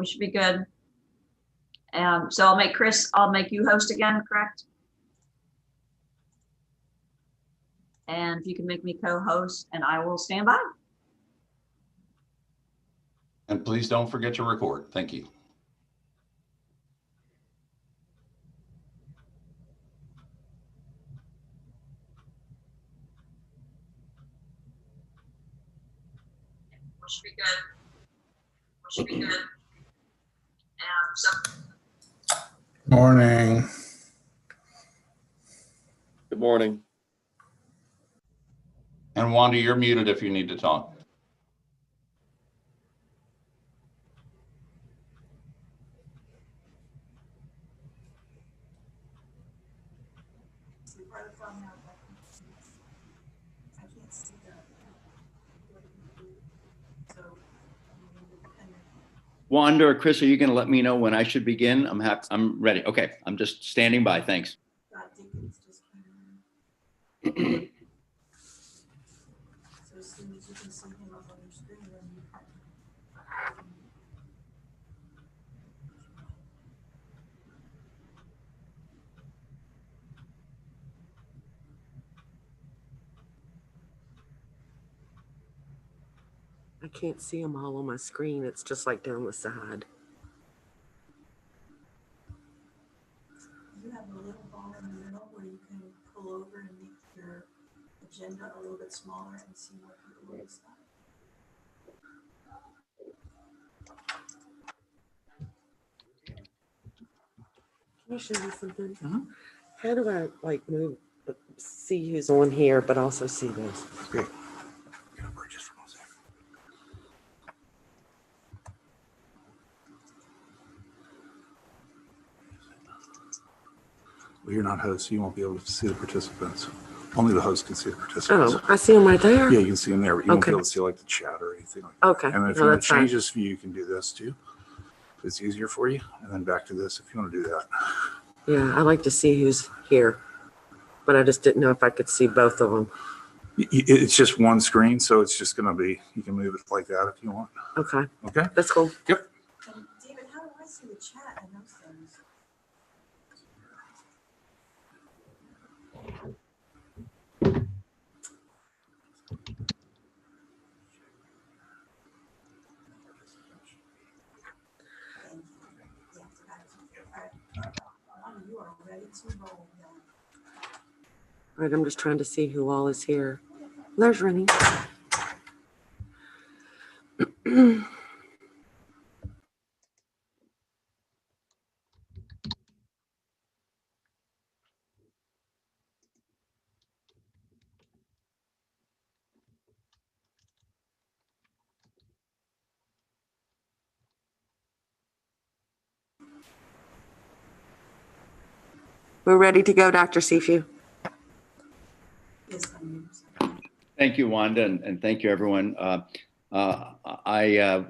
We should be good. So I'll make you host again, correct? And if you can make me co-host, and I will stand by. And please don't forget to record. Thank you. We should be good. We should be good. Morning. Good morning. And Wanda, you're muted if you need to talk. Wanda or Chris, are you going to let me know when I should begin? I'm ready. Okay, I'm just standing by. Thanks. So as soon as you can see him up on your screen, then you can. I can't see them all on my screen. It's just like down the side. You have a little bar in the middle where you can pull over and make your agenda a little bit smaller and see more people on the side. Can you show me something? How do I like move, see who's on here, but also see this? Great. Well, you're not host, so you won't be able to see the participants. Only the host can see the participants. Oh, I see them right there? Yeah, you can see them there, but you won't be Okay. able to see like the chat or anything like that. Okay. And then if No, you want that's to change fine. this view, you can do this too. If it's easier for you. And then back to this if you want to do that. Yeah, I like to see who's here, but I just didn't know if I could see both of them. It's just one screen, so it's just going to be, you can move it like that if you want. Okay, Okay? that's cool. Yep. And David, how do I see the chat and those things? You are ready to roll now. All right, I'm just trying to see who all is here. There's Rennie. We're ready to go, Dr. Seafu. Yes, Thank you, Wanda, and thank you, everyone. I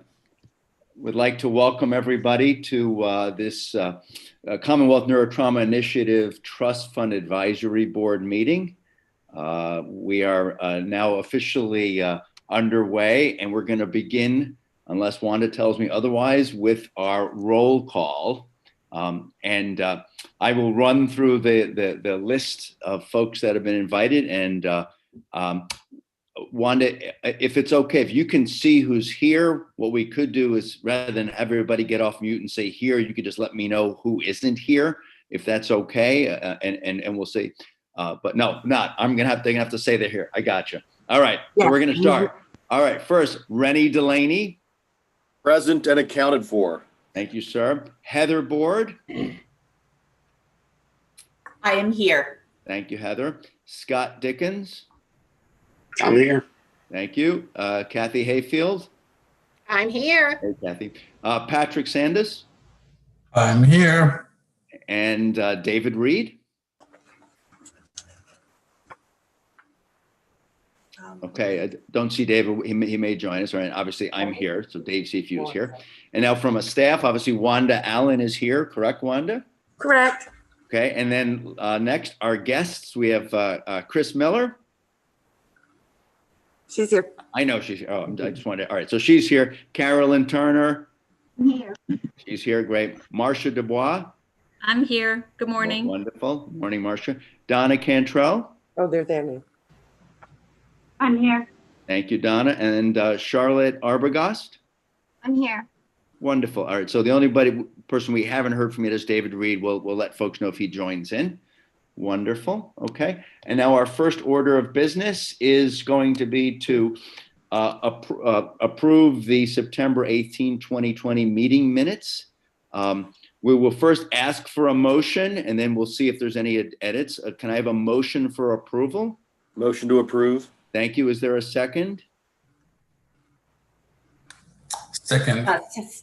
would like to welcome everybody to this Commonwealth Neurotrauma Initiative Trust Fund Advisory Board meeting. We are now officially underway, and we're going to begin, unless Wanda tells me otherwise, with our roll call. I will run through the list of folks that have been invited. And Wanda, if it's okay, if you can see who's here, what we could do is rather than have everybody get off mute and say here, you could just let me know who isn't here, if that's okay. And we'll see. But no, not. They're gonna have to say they're here. I got you. All right. Yeah. So we're gonna start. All right. First, Rennie Delaney. Present and accounted for. Thank you, sir. Heather Board. I am here. Thank you, Heather. Scott Dickens. I'm here. Thank you. Kathy Hayfield. I'm here. Hey, Kathy. Patrick Sandus. I'm here. And David Reed. Okay, I don't see David. He may join us. Right. Obviously, I'm here. So Dave Seafu is here. And now from a staff, obviously, Wanda Allen is here. Correct, Wanda? Correct. Okay. And then next, our guests, we have Chris Miller. She's here. I know she's here. Oh, I just wanted to. All right. So she's here. Carolyn Turner. Here. She's here. Great. Marcia Dubois. I'm here. Good morning. Wonderful. Morning, Marcia. Donna Cantrell. Oh, they're there now. I'm here. Thank you, Donna. And Charlotte Arbogast. I'm here. Wonderful. All right. So the only person we haven't heard from yet is David Reed. We'll let folks know if he joins in. Wonderful. Okay. And now our first order of business is going to be to approve the September 18, 2020 meeting minutes. We will first ask for a motion and then we'll see if there's any edits. Can I have a motion for approval? Motion to approve. Thank you. Is there a second? Second.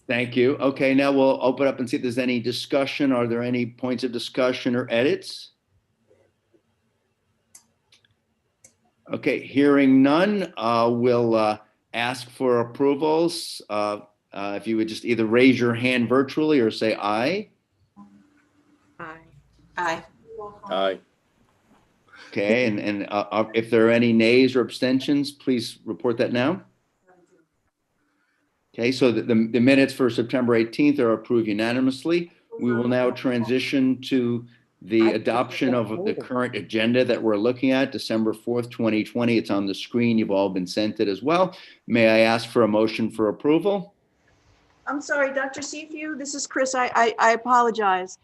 Thank you. Okay, now we'll open up and see if there's any discussion. Are there any points of discussion or edits? Okay, hearing none, we'll ask for approvals. If you would just either raise your hand virtually or say aye. Aye. Aye. Aye. Okay, and if there are any nays or abstentions, please report that now. Okay, so the minutes for September 18th are approved unanimously. We will now transition to the adoption of the current agenda that we're looking at, December 4th, 2020. It's on the screen. You've all been sent it as well. May I ask for a motion for approval? I'm sorry, Dr. Seafu, this is Chris. I apologize.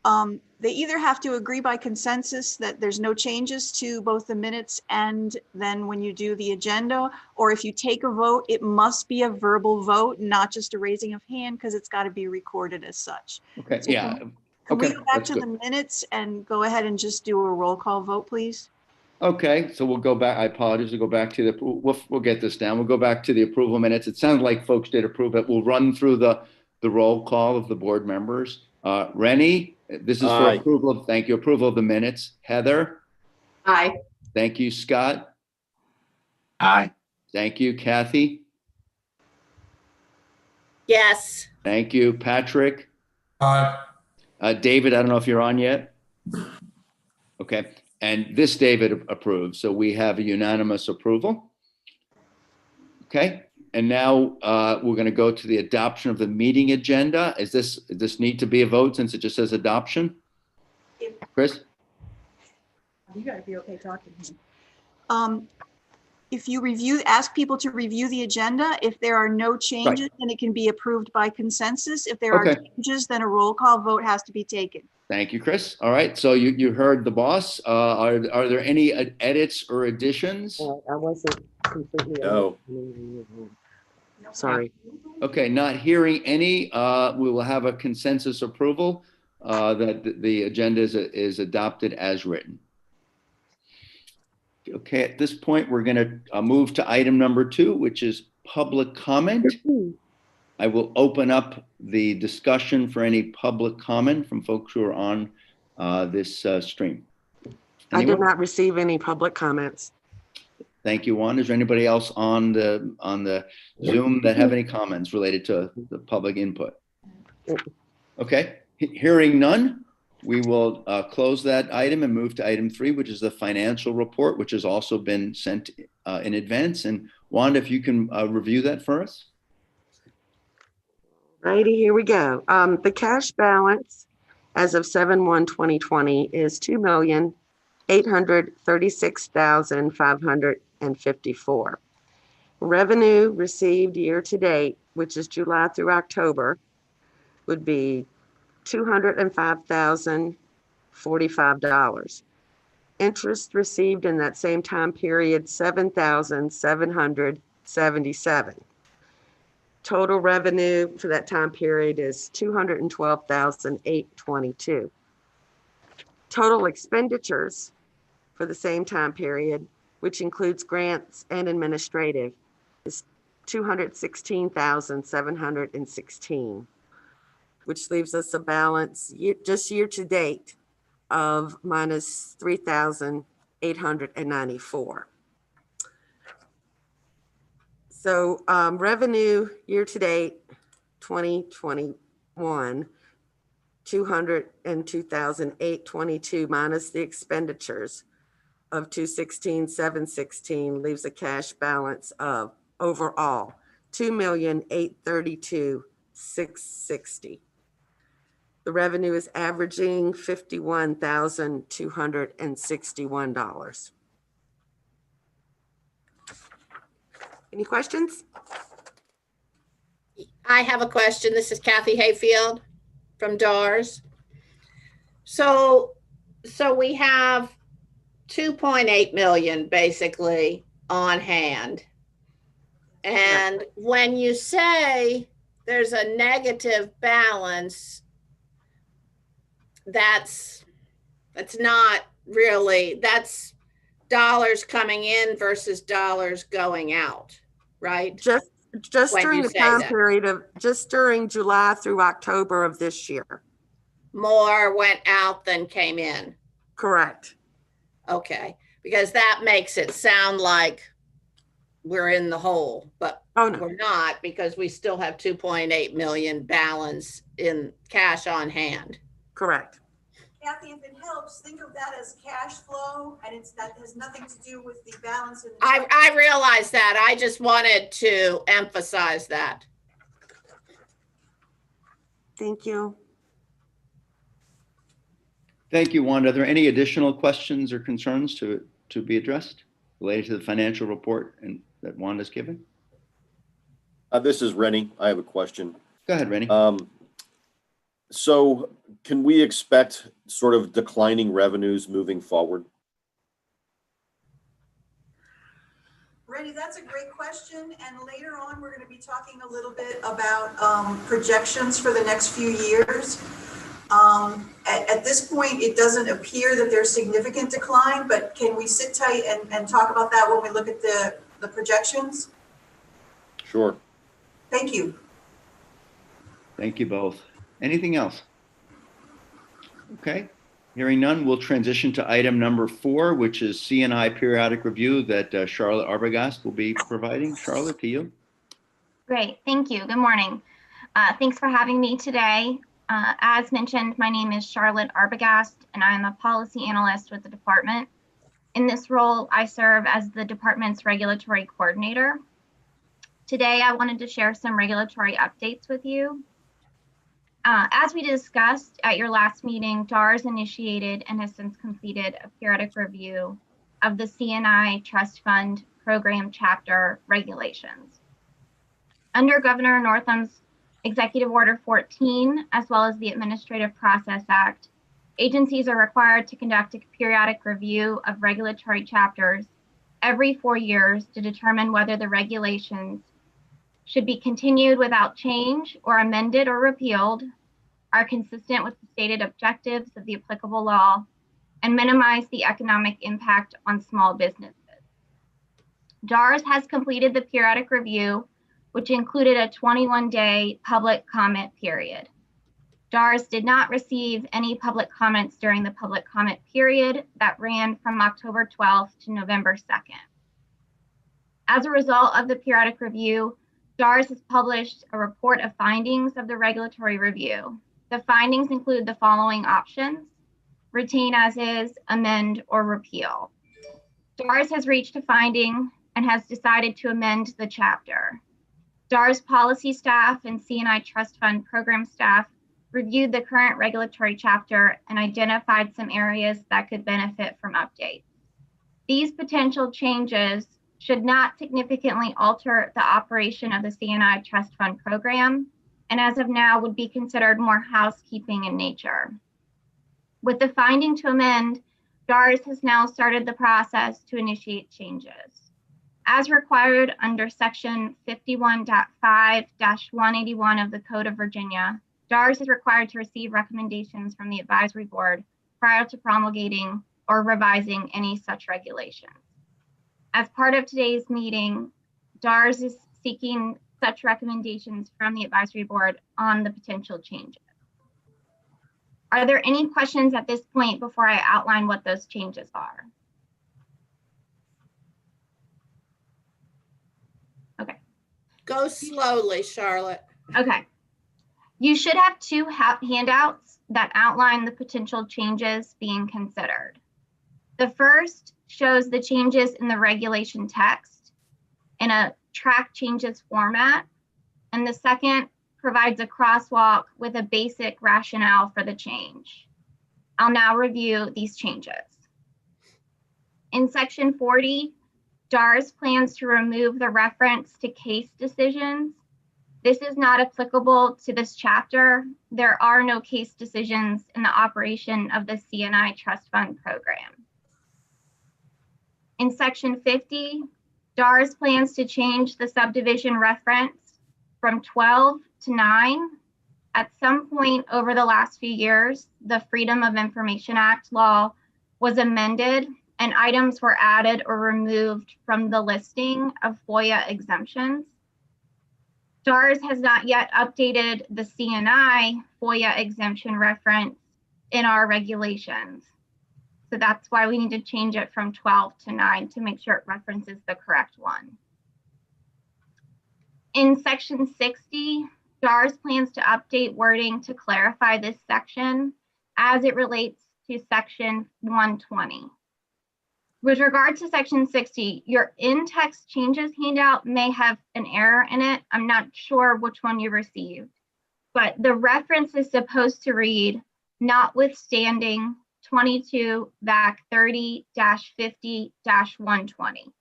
They either have to agree by consensus that there's no changes to both the minutes and then when you do the agenda, or if you take a vote, it must be a verbal vote, not just a raising of hand, because it's got to be recorded as such. Okay, So yeah. Can we Okay, go back that's to good. the minutes and go ahead and just do a roll call vote, please? Okay, so we'll go back. I apologize. We'll go back to we'll get this down. We'll go back to the approval minutes. It sounds like folks did approve it. We'll run through the roll call of the board members. Rennie, this is for Aye. approval. Thank you. Approval of the minutes. Heather. Aye. Thank you. Scott. Aye. Thank you. Kathy. Yes. Thank you. Patrick. Aye. David, I don't know if you're on yet. Okay. And this David approves. So we have a unanimous approval. Okay. And now we're going to go to the adoption of the meeting agenda. Does this need to be a vote since it just says adoption? Chris? You gotta be okay talking. If you ask people to review the agenda, if there are no changes, then it can be approved by consensus. If there are Okay. changes, then a roll call vote has to be taken. Thank you, Chris. All right. So you heard the boss. Are there any edits or additions? I wasn't completely. No. Sorry. Okay, not hearing any, we will have a consensus approval that the agenda is adopted as written. Okay, at this point, we're going to move to item number 2, which is public comment. I will open up the discussion for any public comment from folks who are on this stream. I did Anyone? not receive any public comments. Thank you, Juan. Is there anybody else on the Zoom that have any comments related to the public input? Okay, hearing none, we will close that item and move to item 3, which is the financial report, which has also been sent in advance. And Wanda, if you can review that for us. Righty, here we go. The cash balance as of 7/1/2020 is $2,836,554. Revenue received year to date, which is July through October, would be $205,045. Interest received in that same time period, $7,777. Total revenue for that time period is $212,822. Total expenditures for the same time period, which includes grants and administrative, is $216,716, which leaves us a balance just year to date of minus $3,894. So revenue year to date, 2021, $202,822 minus the expenditures of $216,716 leaves a cash balance of overall $2,832,000 $1,660. The revenue is averaging $51,261. Any questions? I have a question. This is Kathy Hayfield from DARS. So we have 2.8 million basically on hand. And when you say there's a negative balance, that's not really, that's dollars coming in versus dollars going out, right? Just When during you the say time that. period of, just during July through October of this year. More went out than came in. Correct. Okay, because that makes it sound like we're in the hole, but Oh, no. we're not, because we still have 2.8 million balance in cash on hand. Correct. Kathy, if it helps, think of that as cash flow, and that has nothing to do with the balance in the. I realize that. I just wanted to emphasize that. Thank you. Thank you, Wanda. Are there any additional questions or concerns to be addressed related to the financial report and that Wanda's given? This is Rennie. I have a question. Go ahead, Rennie. So can we expect sort of declining revenues moving forward? Rennie, that's a great question. And later on, we're going to be talking a little bit about projections for the next few years. At this point, it doesn't appear that there's significant decline, but can we sit tight and talk about that when we look at the projections? Sure. Thank you. Thank you both. Anything else? Okay. Hearing none, we'll transition to item number 4, which is CNI periodic review that Charlotte Arbogast will be providing. Charlotte, to you. Great. Thank you. Good morning. Thanks for having me today. As mentioned, my name is Charlotte Arbogast, and I'm a policy analyst with the department. In this role, I serve as the department's regulatory coordinator. Today, I wanted to share some regulatory updates with you. As we discussed at your last meeting, DARS initiated and has since completed a periodic review of the CNI Trust Fund Program Chapter regulations. Under Governor Northam's Executive Order 14, as well as the Administrative Process Act, agencies are required to conduct a periodic review of regulatory chapters every 4 years to determine whether the regulations should be continued without change or amended or repealed, are consistent with the stated objectives of the applicable law, and minimize the economic impact on small businesses. DARS has completed the periodic review, which included a 21-day public comment period. DARS did not receive any public comments during the public comment period that ran from October 12th to November 2nd. As a result of the periodic review, DARS has published a report of findings of the regulatory review. The findings include the following options: retain as is, amend, or repeal. DARS has reached a finding and has decided to amend the chapter. DARS policy staff and CNI Trust Fund program staff reviewed the current regulatory chapter and identified some areas that could benefit from updates. These potential changes should not significantly alter the operation of the CNI Trust Fund program, and as of now would be considered more housekeeping in nature. With the finding to amend, DARS has now started the process to initiate changes. As required under Section 51.5-181 of the Code of Virginia, DARS is required to receive recommendations from the advisory board prior to promulgating or revising any such regulations. As part of today's meeting, DARS is seeking such recommendations from the advisory board on the potential changes. Are there any questions at this point before I outline what those changes are? Okay. Go slowly, Charlotte. Okay. You should have 2 handouts that outline the potential changes being considered. The first shows the changes in the regulation text in a track changes format, and the second provides a crosswalk with a basic rationale for the change. I'll now review these changes. In section 40, DARS plans to remove the reference to case decisions. This is not applicable to this chapter. There are no case decisions in the operation of the CNI Trust Fund program. In section 50, DARS plans to change the subdivision reference from 12 to 9. At some point over the last few years, the Freedom of Information Act law was amended and items were added or removed from the listing of FOIA exemptions. DARS has not yet updated the CNI FOIA exemption reference in our regulations. So that's why we need to change it from 12 to 9 to make sure it references the correct one. In section 60, DARS plans to update wording to clarify this section as it relates to section 120. With regard to section 60, your in-text changes handout may have an error in it. I'm not sure which one you received, but the reference is supposed to read, notwithstanding 22-30-50-120.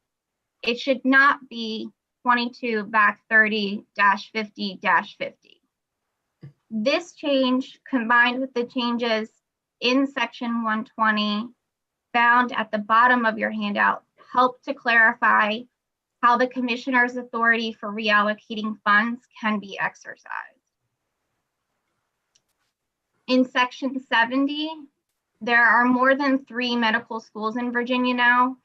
It should not be 22-30-50-50. This change, combined with the changes in section 120 found at the bottom of your handout, help to clarify how the commissioner's authority for reallocating funds can be exercised. In section 70, there are more than 3 medical schools in Virginia now.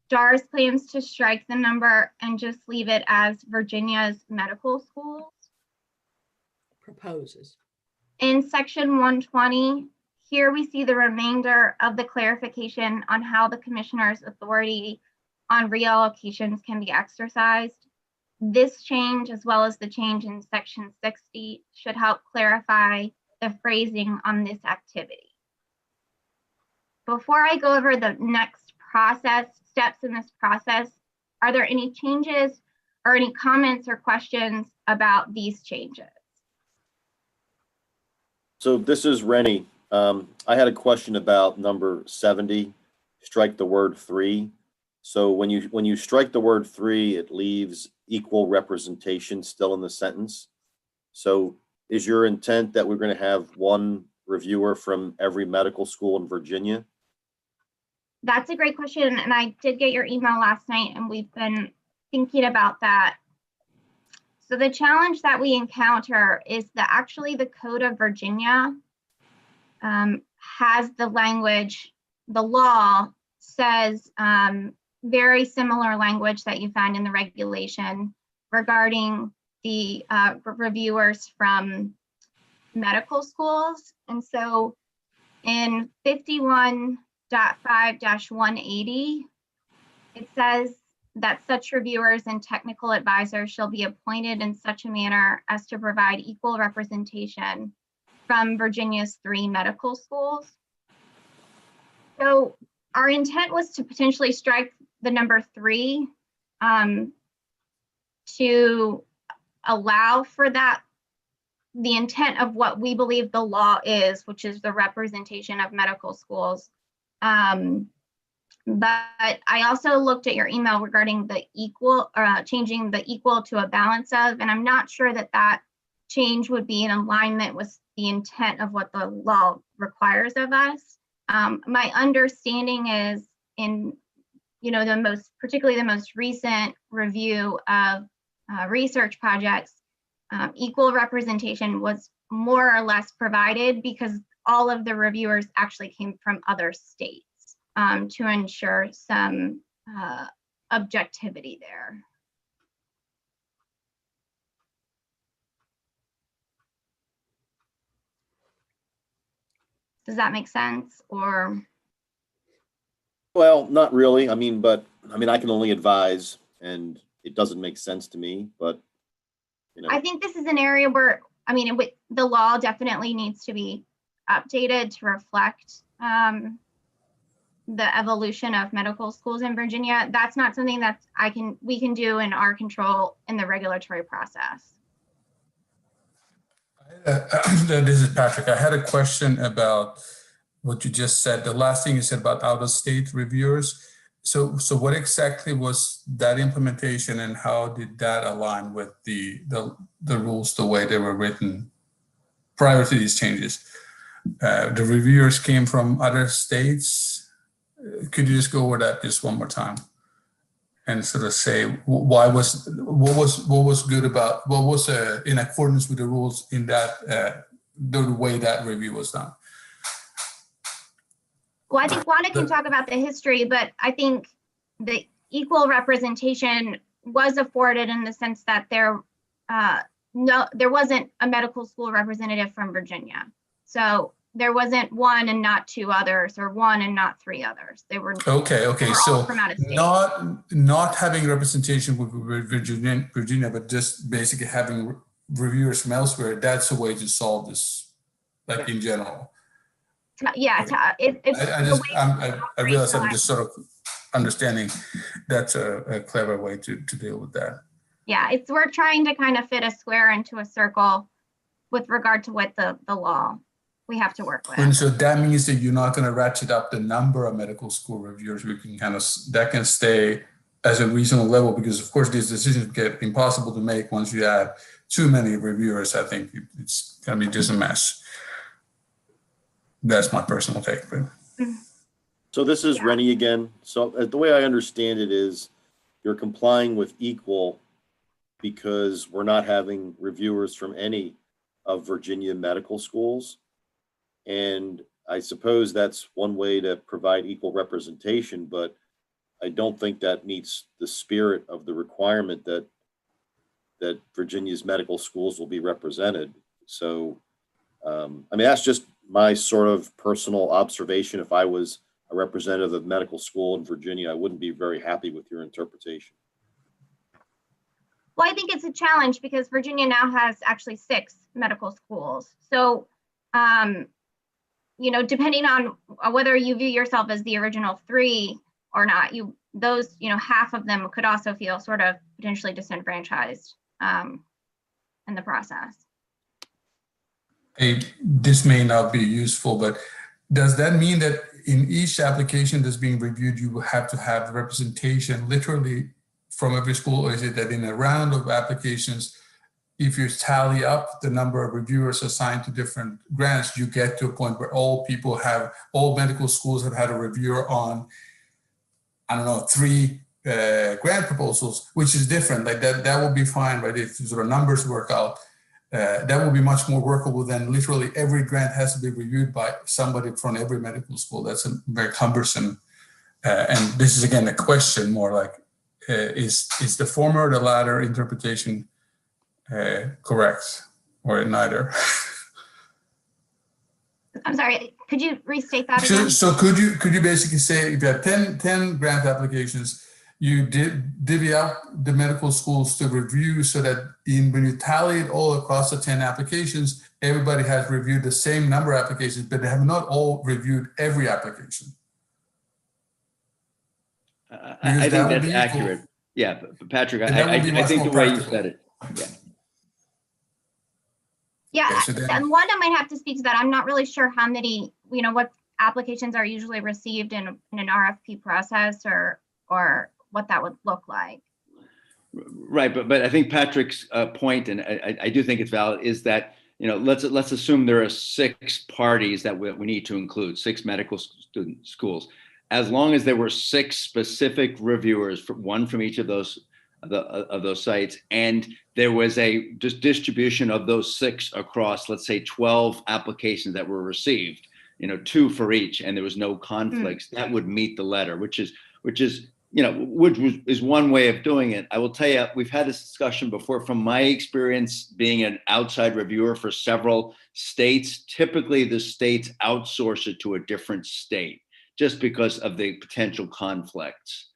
DARS plans to strike the number and just leave it as Virginia's medical schools. Proposes. In section 120, here we see the remainder of the clarification on how the commissioner's authority on reallocations can be exercised. This change, as well as the change in section 60, should help clarify the phrasing on this activity. Before I go over the next steps in this process, are there any changes or any comments or questions about these changes? So this is Rennie. I had a question about number 70, strike the word 3. So when you strike the word 3, it leaves equal representation still in the sentence. So is your intent that we're going to have one reviewer from every medical school in Virginia? That's a great question, and I did get your email last night, and we've been thinking about that. So the challenge that we encounter is that actually the Code of Virginia has the language, the law says very similar language that you find in the regulation regarding the reviewers from medical schools. And so in 51.5-180, it says that such reviewers and technical advisors shall be appointed in such a manner as to provide equal representation from Virginia's 3 medical schools. So our intent was to potentially strike the number 3 to allow for that, the intent of what we believe the law is, which is the representation of medical schools. But I also looked at your email regarding the equal, changing the equal to a balance of, and I'm not sure that that change would be in alignment with the intent of what the law requires of us. My understanding is in, particularly the most recent review of research projects, equal representation was more or less provided because all of the reviewers actually came from other states to ensure some objectivity there. Does that make sense, or? Well, not really. I mean, I can only advise, and it doesn't make sense to me, but, I think this is an area where, the law definitely needs to be updated to reflect the evolution of medical schools in Virginia. That's not something that we can do in our control in the regulatory process. This is Patrick. I had a question about what you just said. The last thing you said about out-of-state reviewers. So what exactly was that implementation, and how did that align with the rules the way they were written prior to these changes? The reviewers came from other states. Could you just go over that just one more time and sort of say what was good about, what was in accordance with the rules in that the way that review was done? Well, I think Wanda can talk about the history, but I think the equal representation was afforded in the sense that there wasn't a medical school representative from Virginia. So there wasn't one and not two others, or one and not three others. They were Okay. all from out of state. Not having representation with Virginia, but just basically having reviewers from elsewhere. That's a way to solve this, like in general. Yeah, I realize I'm just sort of understanding that's a clever way to deal with that. Yeah, we're trying to kind of fit a square into a circle with regard to what the law we have to work with. And so that means that you're not going to ratchet up the number of medical school reviewers. We can that can stay as a reasonable level, because of course these decisions get impossible to make once you add too many reviewers. I think it's going to be just a mess. That's my personal take. But. So this is Rennie again. So the way I understand it is you're complying with equal because we're not having reviewers from any of Virginia medical schools. And I suppose that's one way to provide equal representation, but I don't think that meets the spirit of the requirement that Virginia's medical schools will be represented. So, I mean, that's just my sort of personal observation. If I was a representative of medical school in Virginia, I wouldn't be very happy with your interpretation. Well, I think it's a challenge because Virginia now has actually 6 medical schools. So, depending on whether you view yourself as the original 3 or not, half of them could also feel sort of potentially disenfranchised in the process. This may not be useful, but does that mean that in each application that's being reviewed, you will have to have representation literally from every school? Or is it that in a round of applications, if you tally up the number of reviewers assigned to different grants, you get to a point where all medical schools have had a reviewer on, 3 grant proposals, which is different. Like that will be fine, right? If sort of numbers work out, that will be much more workable than literally every grant has to be reviewed by somebody from every medical school. That's very cumbersome. And this is again a question more like, is the former or the latter interpretation correct, or neither? I'm sorry, could you restate that again? So could you basically say if you have 10 grant applications, you divvy up the medical schools to review so that when you tally it all across the 10 applications, everybody has reviewed the same number of applications, but they have not all reviewed every application. I think that's accurate. Yeah, but Patrick, I think the way you said it. Yeah, and Wanda might have to speak to that. I'm not really sure how many, what applications are usually received in an RFP process or what that would look like. Right, but I think Patrick's point, and I do think it's valid, is that let's assume there are 6 parties that we need to include, 6 medical schools. As long as there were 6 specific reviewers, one from each of those sites, and there was a distribution of those 6 across, let's say, 12 applications that were received, 2 for each, and there was no conflicts, that would meet the letter, which is one way of doing it. I will tell you, we've had this discussion before. From my experience being an outside reviewer for several states, typically the states outsource it to a different state just because of the potential conflicts.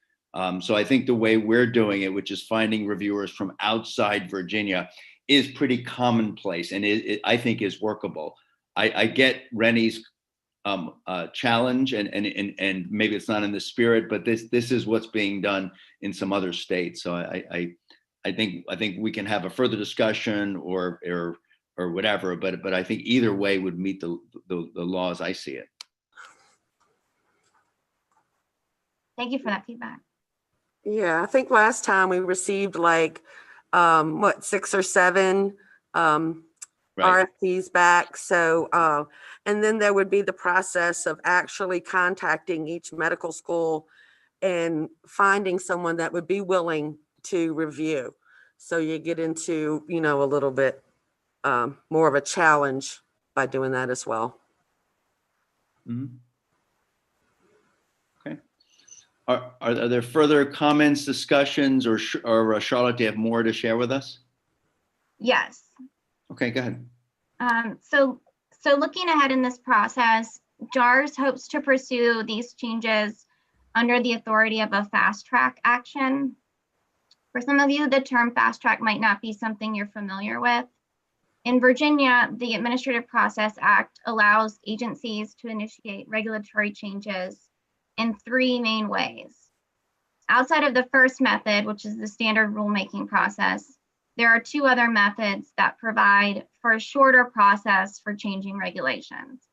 So I think the way we're doing it, which is finding reviewers from outside Virginia, is pretty commonplace, and I think is workable. I get Rennie's challenge, and maybe it's not in the spirit, but this is what's being done in some other states. So I think we can have a further discussion or or whatever, but I think either way would meet the law as I see it. Thank you for that feedback. Yeah, I think last time we received like, 6 or 7 Right. RFPs back. So, and then there would be the process of actually contacting each medical school and finding someone that would be willing to review. So you get into, a little bit more of a challenge by doing that as well. Mhm. Okay. Are there further comments, discussions, or Charlotte, do you have more to share with us? Yes. Okay, go ahead. So looking ahead in this process, JARS hopes to pursue these changes under the authority of a fast track action. For some of you, the term fast track might not be something you're familiar with. In Virginia, the Administrative Process Act allows agencies to initiate regulatory changes in 3 main ways. Outside of the first method, which is the standard rulemaking process, there are 2 other methods that provide for a shorter process for changing regulations.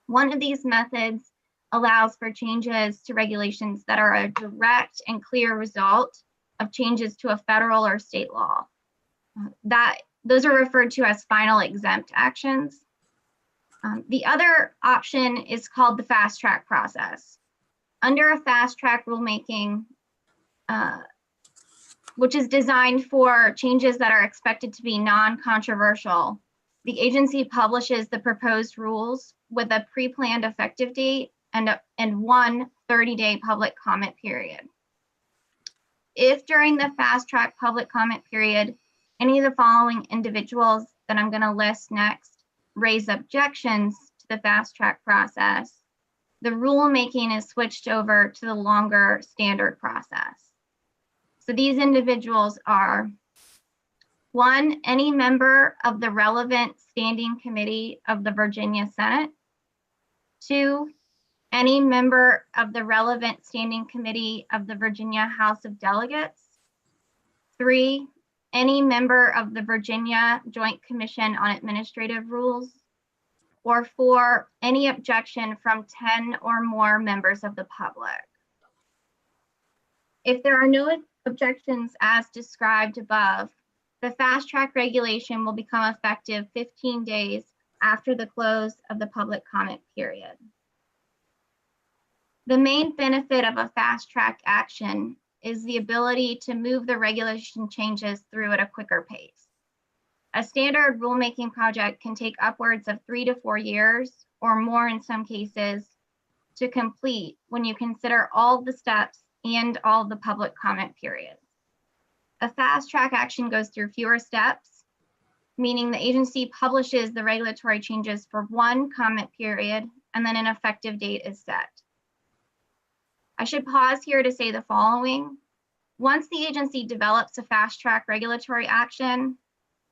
One of these methods allows for changes to regulations that are a direct and clear result of changes to a federal or state law. Those are referred to as final exempt actions. The other option is called the fast track process. Under a fast track rulemaking, which is designed for changes that are expected to be non-controversial, the agency publishes the proposed rules with a pre-planned effective date and 1 30-day public comment period. If during the fast track public comment period, any of the following individuals that I'm going to list next raise objections to the fast track process, the rulemaking is switched over to the longer standard process. So these individuals are: 1, any member of the relevant standing committee of the Virginia Senate; 2, any member of the relevant standing committee of the Virginia House of Delegates; 3, any member of the Virginia Joint Commission on Administrative Rules; or 4, any objection from 10 or more members of the public. If there are no objections as described above, the fast track regulation will become effective 15 days after the close of the public comment period. The main benefit of a fast track action is the ability to move the regulation changes through at a quicker pace. A standard rulemaking project can take upwards of 3 to 4 years, or more in some cases, to complete when you consider all the steps and all the public comment periods. A fast track action goes through fewer steps, meaning the agency publishes the regulatory changes for 1 comment period, and then an effective date is set. I should pause here to say the following. Once the agency develops a fast track regulatory action,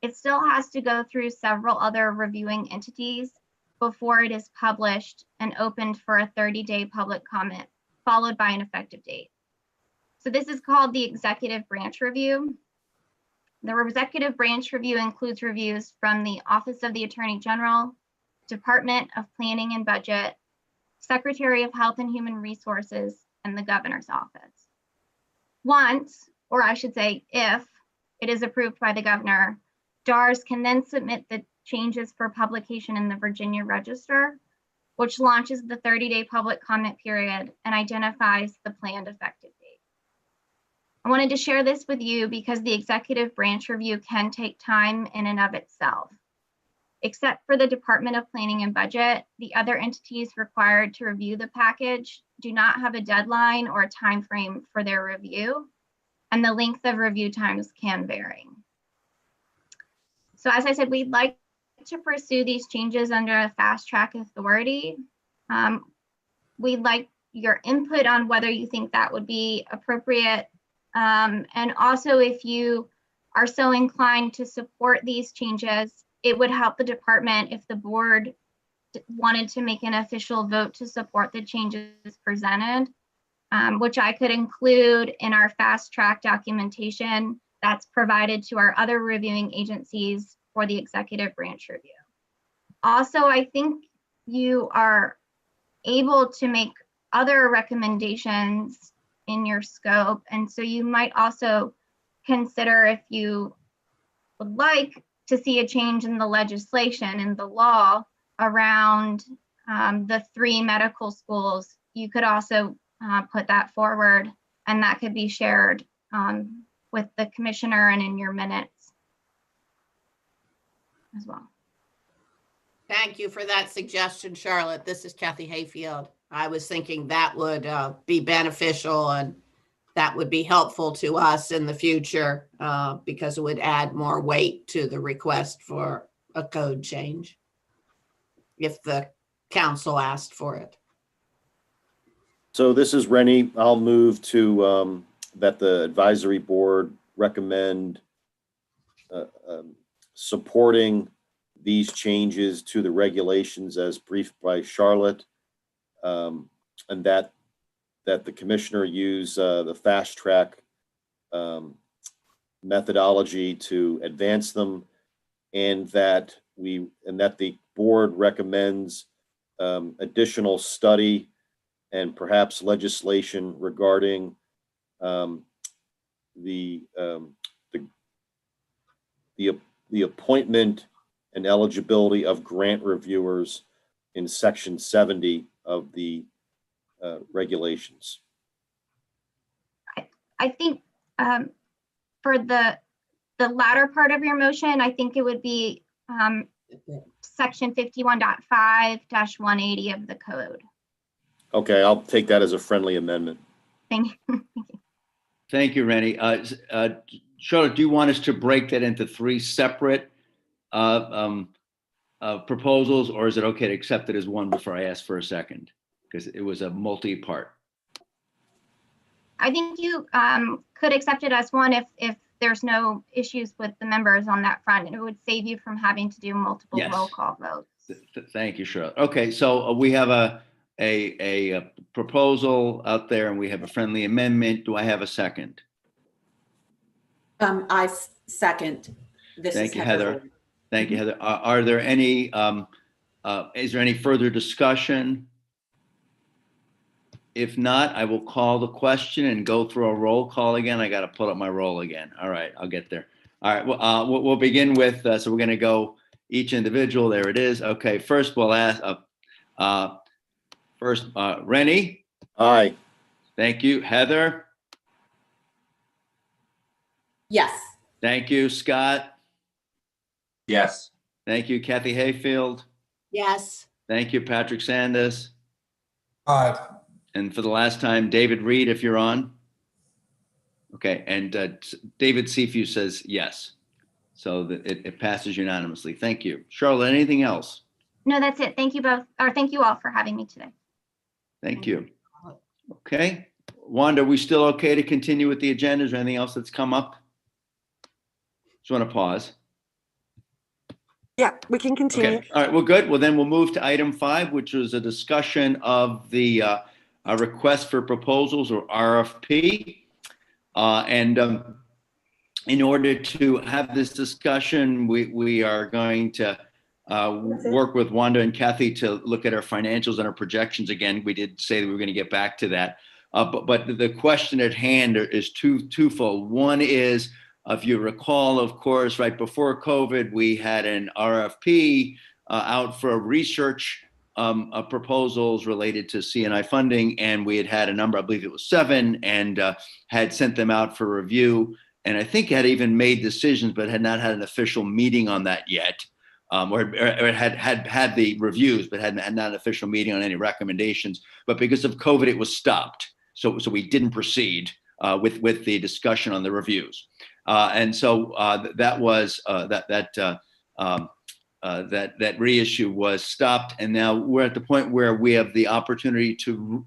it still has to go through several other reviewing entities before it is published and opened for a 30-day public comment, followed by an effective date. So this is called the executive branch review. The executive branch review includes reviews from the Office of the Attorney General, Department of Planning and Budget, Secretary of Health and Human Resources, and the Governor's Office. Once, or I should say if, it is approved by the Governor, JARS can then submit the changes for publication in the Virginia Register, which launches the 30-day public comment period and identifies the planned effective date. I wanted to share this with you because the executive branch review can take time in and of itself. Except for the Department of Planning and Budget, the other entities required to review the package do not have a deadline or a time frame for their review, and the length of review times can vary. So as I said, we'd like to pursue these changes under a fast track authority. We'd like your input on whether you think that would be appropriate. And also, if you are so inclined to support these changes, it would help the department if the board wanted to make an official vote to support the changes presented, which I could include in our fast track documentation that's provided to our other reviewing agencies for the executive branch review. Also, I think you are able to make other recommendations in your scope. And so you might also consider, if you would like to see a change in the legislation and the law around the 3 medical schools, you could also put that forward, and that could be shared with the commissioner and in your minutes as well. Thank you for that suggestion, Charlotte. This is Kathy Hayfield. I was thinking that would be beneficial, and that would be helpful to us in the future because it would add more weight to the request for a code change if the council asked for it. So this is Rennie. I'll move to that the advisory board recommend supporting these changes to the regulations as briefed by Charlotte, and that the commissioner use the fast track methodology to advance them, and that the board recommends additional study and perhaps legislation regarding the appointment and eligibility of grant reviewers in section 70 of the regulations. I think for the latter part of your motion, I think it would be section 51.5-180 of the code. Okay, I'll take that as a friendly amendment. Thank you. Thank you, Rennie. Charlotte, do you want us to break that into 3 separate proposals, or is it okay to accept it as one before I ask for a second? Because it was a multi-part. I think you could accept it as one if there's no issues with the members on that front, and it would save you from having to do multiple Yes. roll call votes. Thank you, Charlotte. Okay, so we have a proposal out there, and we have a friendly amendment. Do I have a second? I second. This Thank is you, Heather. Thank you, Heather. Are there any, is there any further discussion? If not, I will call the question and go through a roll call again. I got to pull up my roll again. All right, I'll get there. All right, well, we'll begin with, so we're going to go each individual. There it is. Okay, first we'll ask, Rennie. Aye. Thank you. Heather. Yes. Thank you. Scott. Yes. Thank you. Kathy Hayfield. Yes. Thank you. Patrick Sanders. Aye. And for the last time, David Reed, if you're on. Okay, and David Seafood says yes. So that it passes unanimously. Thank you. Charlotte, anything else? No, that's it. Thank you both, or thank you all for having me today. Thank you. Okay. Wanda, are we still okay to continue with the agenda? Is there anything else that's come up? Just want to pause. Yeah, we can continue. Okay. All right. Well, good. Well, then we'll move to item 5, which was a discussion of the request for proposals, or RFP. In order to have this discussion, we are going to work with Wanda and Kathy to look at our financials and our projections again. We did say that we were going to get back to that. But the question at hand is twofold. One is, if you recall, of course, right before COVID, we had an RFP out for research proposals related to CNI funding, and we had a number, I believe it was 7, and had sent them out for review, and I think had even made decisions, but had not had an official meeting on that yet, or had the reviews, but had not an official meeting on any recommendations. But because of COVID, it was stopped, so we didn't proceed with the discussion on the reviews, and so that was that reissue was stopped, and now we're at the point where we have the opportunity to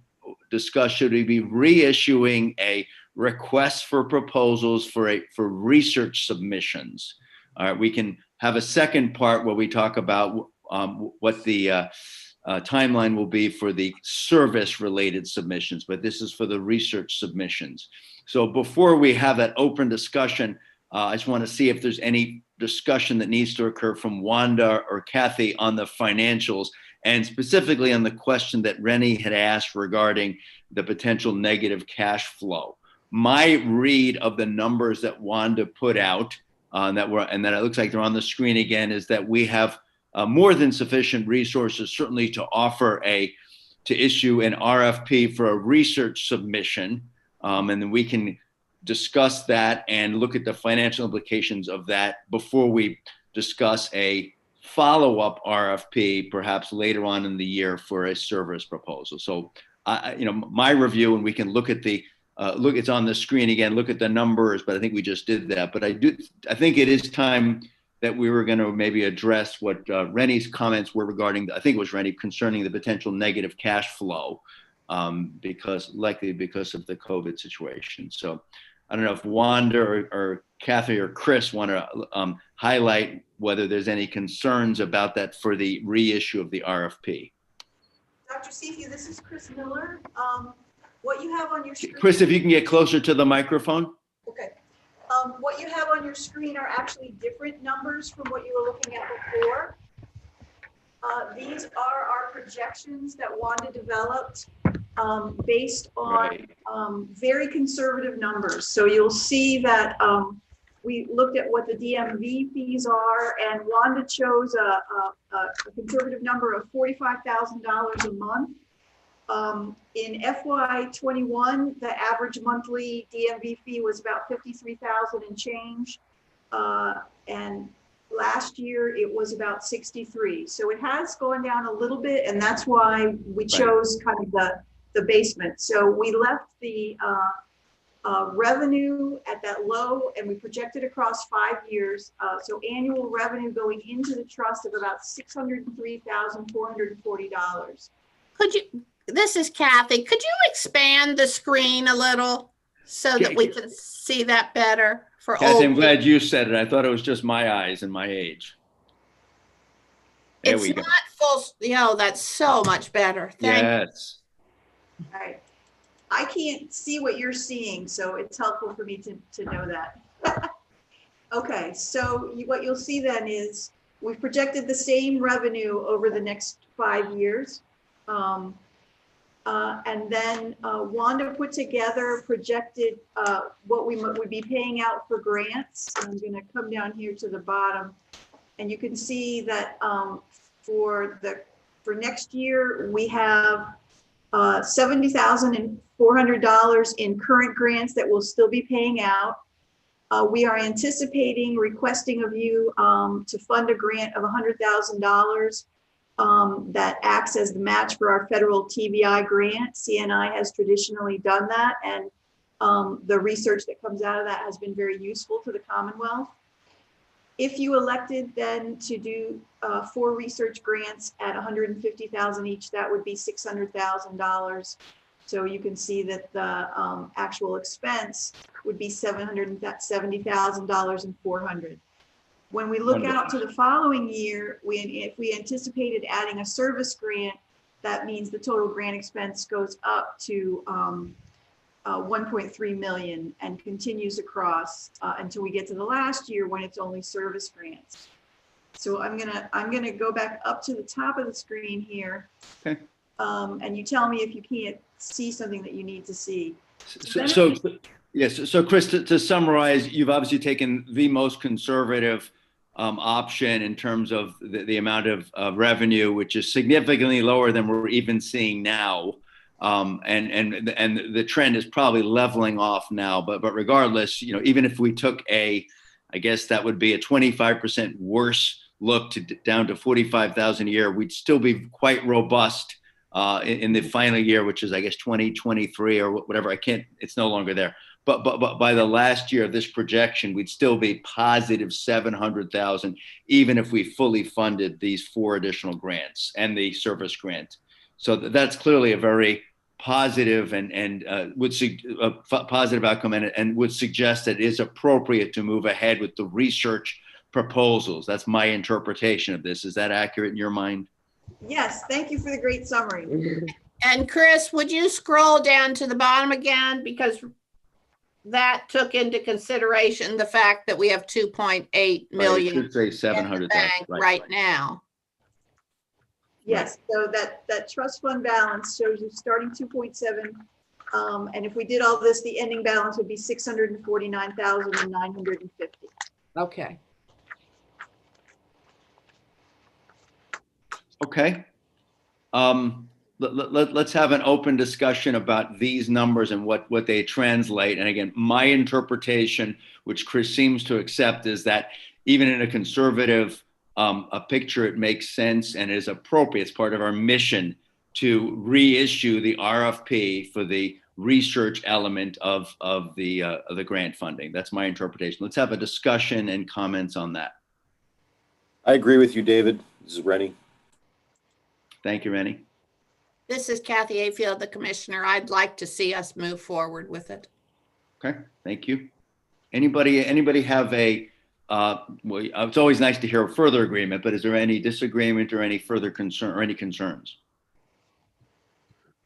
discuss, should we be reissuing a request for proposals for research submissions. All right, we can have a second part where we talk about what the timeline will be for the service related submissions, but this is for the research submissions. So before we have that open discussion, I just want to see if there's any discussion that needs to occur from Wanda or Kathy on the financials, and specifically on the question that Rennie had asked regarding the potential negative cash flow. My read of the numbers that Wanda put out, and that it looks like they're on the screen again, is that we have more than sufficient resources, certainly to issue an RFP for a research submission, and then we can discuss that and look at the financial implications of that before we discuss a follow-up RFP, perhaps later on in the year, for a service proposal. So, my review, and we can look at it's on the screen again, look at the numbers, but I think we just did that. But I think it is time that we were going to maybe address what Rennie's comments were regarding, I think it was Rennie, concerning the potential negative cash flow, because of the COVID situation. So I don't know if Wanda or Kathy or Chris want to highlight whether there's any concerns about that for the reissue of the RFP. Dr. Seify, this is Chris Miller. What you have on your screen. Chris, if you can get closer to the microphone. Okay. What you have on your screen are actually different numbers from what you were looking at before. These are our projections that Wanda developed based on very conservative numbers. So you'll see that we looked at what the DMV fees are, and Wanda chose a conservative number of $45,000 a month. In FY21, the average monthly DMV fee was about $53,000 and change. And last year it was about 63. So it has gone down a little bit, and that's why we chose kind of the basement. So we left the revenue at that low, and we projected across 5 years. So annual revenue going into the trust of about $603,440. This is Kathy. Could you expand the screen a little so that we can see that better for Kathy, I'm glad you said it. I thought it was just my eyes and my age. There it's we go. Not full. That's so much better. Yes. All right. I can't see what you're seeing, so it's helpful for me to know that. Okay, so what you'll see then is we've projected the same revenue over the next 5 years. And then Wanda put together projected what we would be paying out for grants. And I'm going to come down here to the bottom, and you can see that for next year we have $70,400 in current grants that we'll still be paying out. We are anticipating requesting of you to fund a grant of $100,000 that acts as the match for our federal TBI grant. CNI has traditionally done that, and the research that comes out of that has been very useful to the Commonwealth. If you elected then to do 4 research grants at $150,000 each, that would be $600,000. So you can see that the actual expense would be $770,000 and $400. When we look out to the following year, if we anticipated adding a service grant, that means the total grant expense goes up to 1.3 million and continues across until we get to the last year when it's only service grants. So I'm gonna go back up to the top of the screen here. Okay. And you tell me if you can't see something that you need to see. Yes. So Chris, to summarize, you've obviously taken the most conservative option in terms of the amount of revenue, which is significantly lower than we're even seeing now. And the trend is probably leveling off now, but regardless, even if we took I guess that would be a 25% worse look down to 45,000 a year, we'd still be quite robust in the final year, which is, I guess, 2023 or whatever. It's no longer there. But by the last year of this projection, we'd still be positive 700,000, even if we fully funded these 4 additional grants and the service grant. So that's clearly a very positive and positive outcome, and would suggest that it is appropriate to move ahead with the research proposals. That's my interpretation of this. Is that accurate in your mind? Yes, thank you for the great summary. And Chris, would you scroll down to the bottom again? Because that took into consideration the fact that we have 2.8 Right, it million should say in the 700,000. bank right now. Yes, so that trust fund balance shows you starting 2.7. And if we did all this, the ending balance would be 649,950. Okay. Okay. Let's have an open discussion about these numbers and what they translate. And again, my interpretation, which Chris seems to accept, is that even in a conservative a picture, it makes sense and is appropriate. It's part of our mission to reissue the RFP for the research element of the grant funding. That's my interpretation. Let's have a discussion and comments on that. I agree with you, David. This is Rennie. Thank you, Rennie. This is Kathy Hayfield, the commissioner. I'd like to see us move forward with it. Okay, thank you. Anybody have a, well, it's always nice to hear a further agreement, but is there any disagreement or any further concern or any concerns?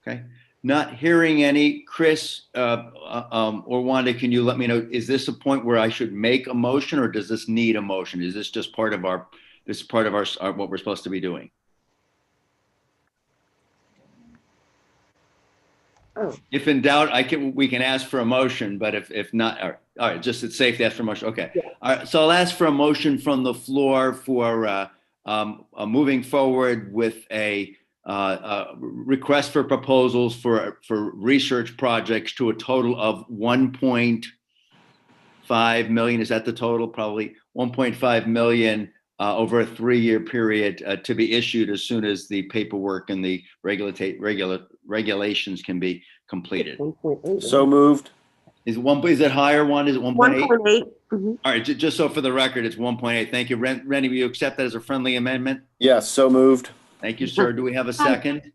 Okay, not hearing any. Chris or Wanda, can you let me know, is this a point where I should make a motion or does this need a motion? Is this just part of our, what we're supposed to be doing? Oh. If in doubt, we can ask for a motion, but if not, all right, just it's safe to ask for a motion. Okay. Yeah. All right, so I'll ask for a motion from the floor for moving forward with a request for proposals for research projects to a total of 1.5 million. Is that the total? Probably 1.5 million over a 3-year period to be issued as soon as the paperwork and the regulations can be completed. 1.8. So moved. Is it higher one? Is it 1.8? 1.8. Mhm. All right, just so for the record, it's 1.8. Thank you. Rennie, will you accept that as a friendly amendment? Yes, so moved. Thank you, sir. Do we have a second?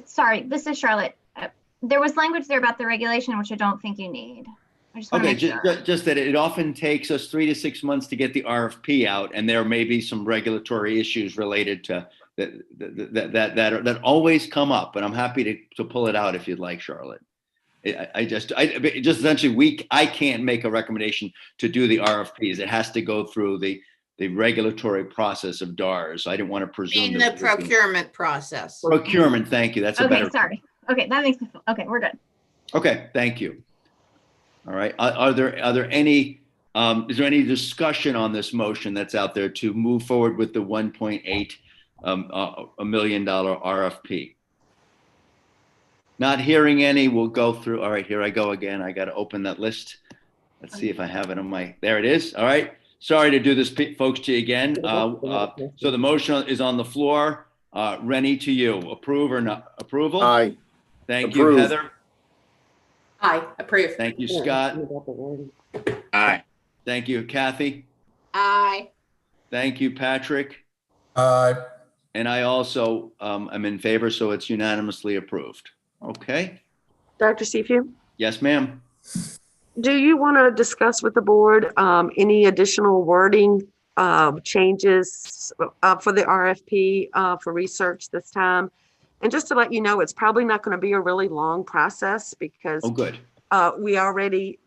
Sorry, this is Charlotte. There was language there about the regulation, which I don't think you need. I just want to Okay, make sure. just that it often takes us 3 to 6 months to get the RFP out, and there may be some regulatory issues related to that always come up, but I'm happy to pull it out if you'd like, Charlotte. I just essentially I can't make a recommendation to do the RFPs. It has to go through the regulatory process of DARS. I didn't want to presume. In the procurement process. Procurement, thank you. That's a Okay, better. sorry. Okay, that makes me feel, okay, we're good. Okay, thank you. All right, are there any, is there any discussion on this motion that's out there to move forward with the $1.8 million RFP? Not hearing any, we'll go through. All right, here I go again. I got to open that list. Let's see if I have it on my, there it is. All right, sorry to do this, folks, to you again. So the motion is on the floor. Rennie, to you, approve or not? Approval? Aye. Thank Approve. you, Heather. Aye, approve. Thank you, Scott. Aye. Thank you, Kathy. Aye. Thank you, Patrick. Aye. And I also am in favor, so it's unanimously approved. Okay. Dr. Seafood, Yes, ma'am. do you want to discuss with the board any additional wording changes for the RFP for research this time? And just to let you know, it's probably not going to be a really long process because Oh, good. we already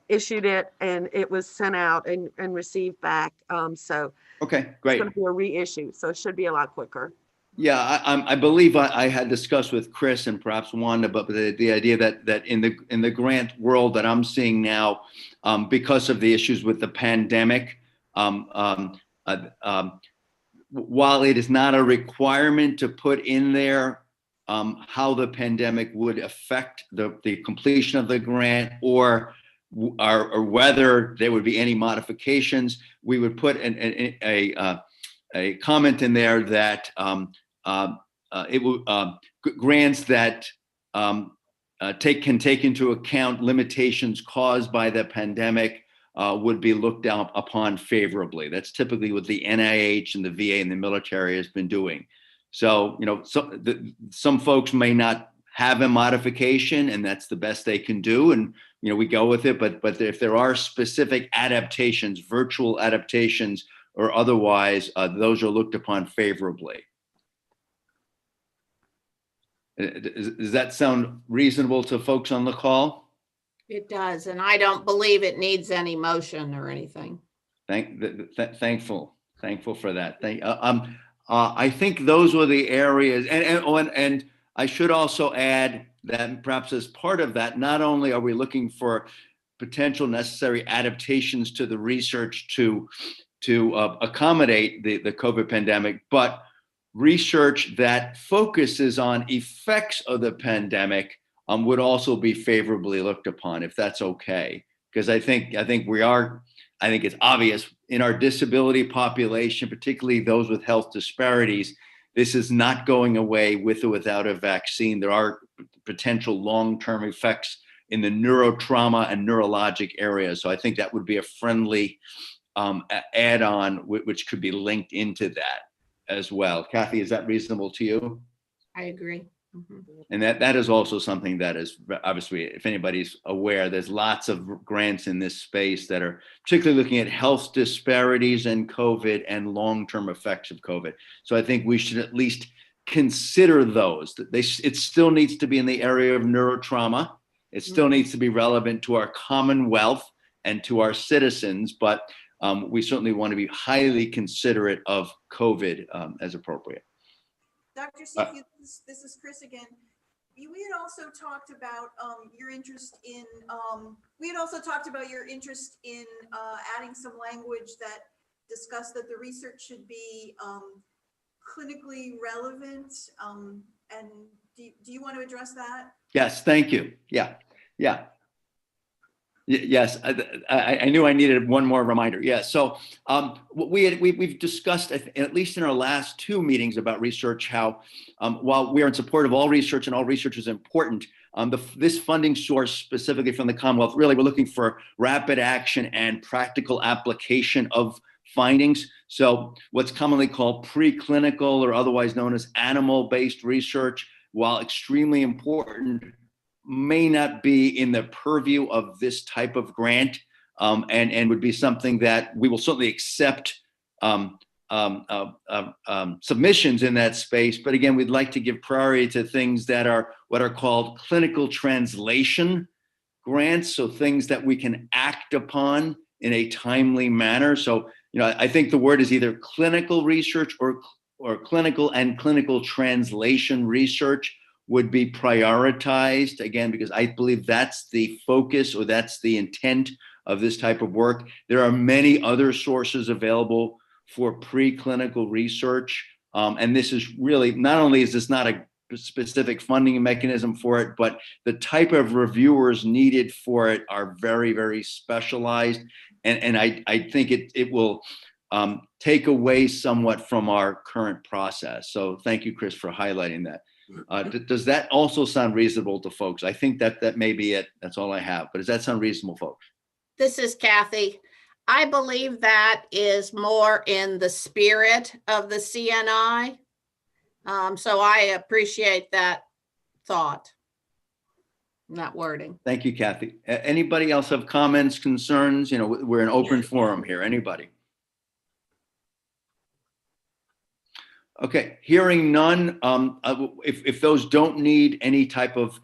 issued it and it was sent out and received back. So Okay, it's great. going to be a reissue. So it should be a lot quicker. Yeah, I believe I had discussed with Chris and perhaps Wanda, but the idea that in the grant world that I'm seeing now, because of the issues with the pandemic, while it is not a requirement to put in there how the pandemic would affect the completion of the grant or whether there would be any modifications, we would put a comment in there that it will grants that can take into account limitations caused by the pandemic would be looked down upon favorably. That's typically what the NIH and the VA and the military has been doing. So, some folks may not have a modification and that's the best they can do. And, we go with it. But if there are specific adaptations, virtual adaptations or otherwise, those are looked upon favorably. Does that sound reasonable to folks on the call? It does, and I don't believe it needs any motion or anything. Thankful for that. I think those were the areas, and I should also add that perhaps as part of that, not only are we looking for potential necessary adaptations to the research to accommodate the COVID pandemic, but research that focuses on effects of the pandemic would also be favorably looked upon, if that's okay. Because I think it's obvious in our disability population, particularly those with health disparities, this is not going away with or without a vaccine. There are potential long-term effects in the neurotrauma and neurologic areas. So I think that would be a friendly add-on, which could be linked into that as well. Kathy, is that reasonable to you? I agree. Mhm. And that is also something that is obviously, if anybody's aware, there's lots of grants in this space that are particularly looking at health disparities and COVID and long-term effects of COVID. So I think we should at least consider those. It still needs to be in the area of neurotrauma. It still needs to be relevant to our Commonwealth and to our citizens, but we certainly want to be highly considerate of COVID as appropriate. Dr. Seafield, this is Chris again. We had also talked about your interest in, adding some language that discussed that the research should be clinically relevant. And do you want to address that? Yes, thank you. Yeah. Yes, I knew I needed one more reminder. Yeah, so we've discussed, at least in our last two meetings about research, how while we are in support of all research and all research is important, this funding source specifically from the Commonwealth, really we're looking for rapid action and practical application of findings. So what's commonly called preclinical or otherwise known as animal-based research, while extremely important, may not be in the purview of this type of grant, and would be something that we will certainly accept submissions in that space. But again, we'd like to give priority to things that are what are called clinical translation grants, so things that we can act upon in a timely manner. So, I think the word is either clinical research or clinical and clinical translation research would be prioritized, again, because I believe that's the focus or that's the intent of this type of work. There are many other sources available for preclinical research. And this is really, not only is this not a specific funding mechanism for it, but the type of reviewers needed for it are very, very specialized. And I think it will take away somewhat from our current process. So thank you, Chris, for highlighting that. Does that also sound reasonable to folks? I think that may be it. That's all I have. But does that sound reasonable, folks? This is Kathy. I believe that is more in the spirit of the CNI. So I appreciate that thought, that wording. Thank you, Kathy. Anybody else have comments, concerns? We're an open forum here. Anybody? Okay, hearing none. If those don't need any type of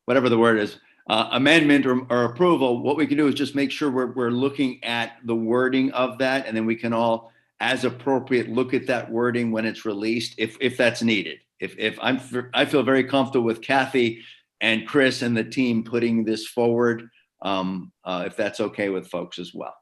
whatever the word is, amendment or approval, what we can do is just make sure we're looking at the wording of that, and then we can all, as appropriate, look at that wording when it's released, if that's needed. I feel very comfortable with Kathy and Chris and the team putting this forward, if that's okay with folks as well.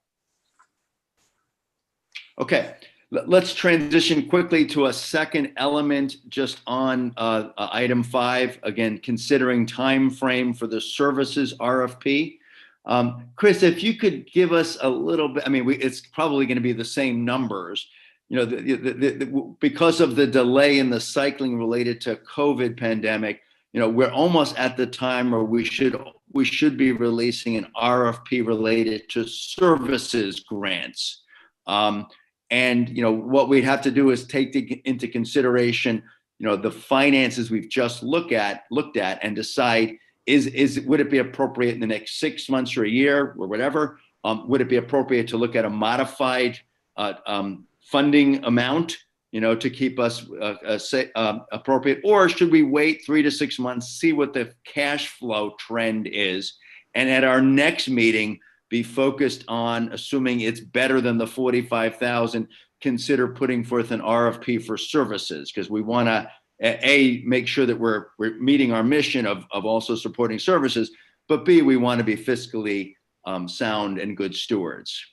Okay, let's transition quickly to a second element just on item 5. Again, considering time frame for the services RFP. Chris, if you could give us a little bit, it's probably going to be the same numbers. Because of the delay in the cycling related to COVID pandemic, we're almost at the time where we should be releasing an RFP related to services grants. And what we'd have to do is take into consideration, the finances we've just looked at and decide would it be appropriate in the next 6 months or a year or whatever? Would it be appropriate to look at a modified funding amount, to keep us appropriate? Or should we wait 3 to 6 months, see what the cash flow trend is, and at our next meeting, be focused on, assuming it's better than the 45,000, consider putting forth an RFP for services, because we want to make sure that we're meeting our mission of also supporting services, but B, we want to be fiscally sound and good stewards.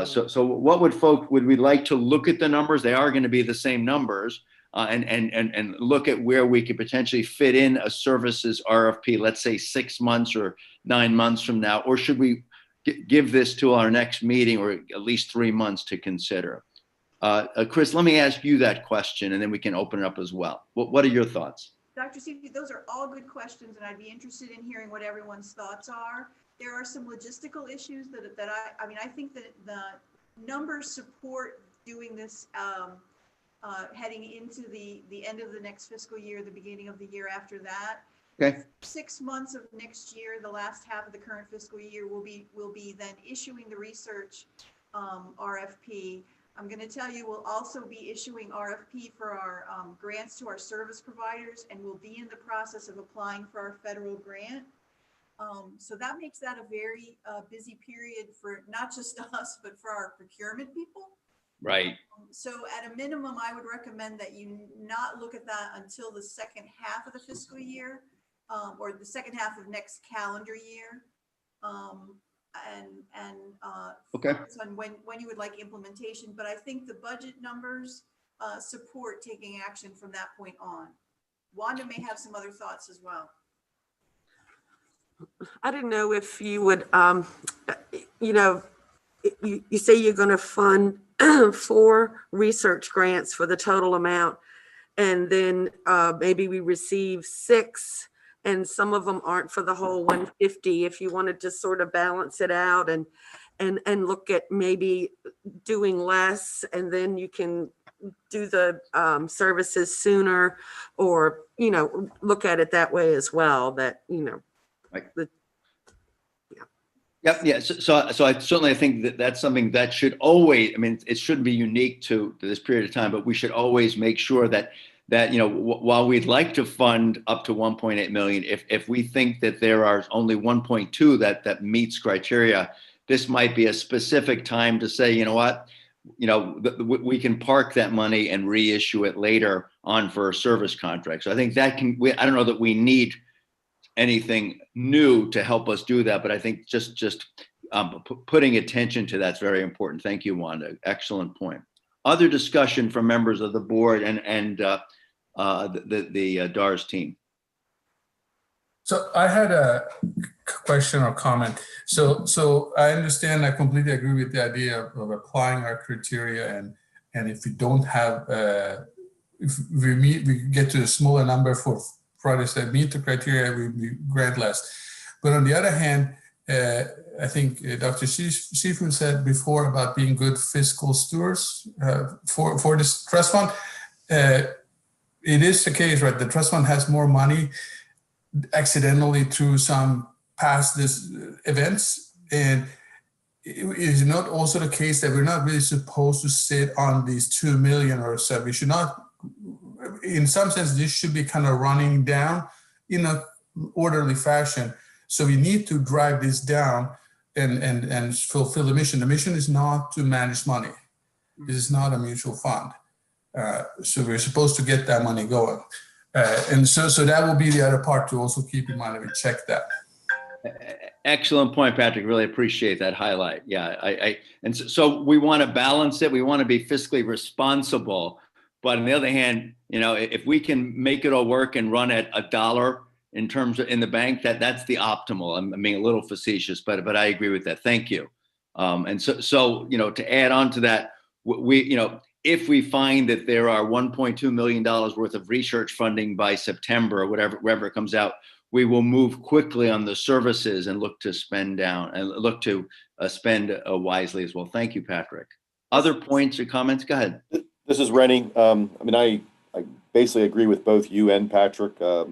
So what would we like to look at the numbers? They are going to be the same numbers, and look at where we could potentially fit in a services RFP, let's say 6 months or 9 months from now, or should we give this to our next meeting, or at least 3 months to consider? Chris, let me ask you that question, and then we can open it up as well. What are your thoughts? Dr. Seavey, those are all good questions, and I'd be interested in hearing what everyone's thoughts are. There are some logistical issues that I think that the numbers support doing this heading into the end of the next fiscal year, the beginning of the year after that. Okay. 6 months of next year, the last half of the current fiscal year, will be then issuing the research RFP. I'm going to tell you, we'll also be issuing RFP for our grants to our service providers, and we'll be in the process of applying for our federal grant. So that makes that a very busy period for not just us, but for our procurement people. Right. So at a minimum, I would recommend that you not look at that until the second half of the fiscal year, or the second half of next calendar year. Okay. Focus on when you would like implementation, but I think the budget numbers support taking action from that point on. Wanda may have some other thoughts as well. I didn't know if you would, you say you're going to fund 4 research grants for the total amount, and then maybe we receive 6, and some of them aren't for the whole 150. If you wanted to sort of balance it out and look at maybe doing less, and then you can do the services sooner, or look at it that way as well. That Right. Yeah. Yeah. So I certainly think that's something that should always, it shouldn't be unique to this period of time, but we should always make sure that while we'd like to fund up to 1.8 million, if we think that there are only 1.2 that meets criteria, this might be a specific time to say, you know what, we can park that money and reissue it later on for a service contract. So I think I don't know that we need anything new to help us do that, but I think just putting attention to that's very important. Thank you, Wanda. Excellent point. Other discussion from members of the board and the DARS team. So I had a question or comment. So I understand, I completely agree with the idea of applying our criteria, and if we don't have, if we get to a smaller number for projects that meet the criteria, we grant less. But on the other hand, I think Dr. Seafood said before about being good fiscal stewards for this trust fund. It is the case, right? The trust fund has more money accidentally through some past events. And it is not also the case that we're not really supposed to sit on these 2 million or so. We should not, in some sense, this should be kind of running down in an orderly fashion. So we need to drive this down and fulfill the mission. The mission is not to manage money. This is not a mutual fund. So we're supposed to get that money going. And so that will be the other part to also keep in mind that we check that. Excellent point, Patrick. Really appreciate that highlight. Yeah, and so we want to balance it. We want to be fiscally responsible. But on the other hand, if we can make it all work and run at $1 in terms of in the bank, that's the optimal. I'm being a little facetious, but I agree with that. Thank you. And so to add on to that, we if we find that there are $1.2 million worth of research funding by September or wherever it comes out, we will move quickly on the services and look to spend down and look to spend wisely as well. Thank you, Patrick. Other points or comments? Go ahead. This is Rennie. I basically agree with both you and Patrick. I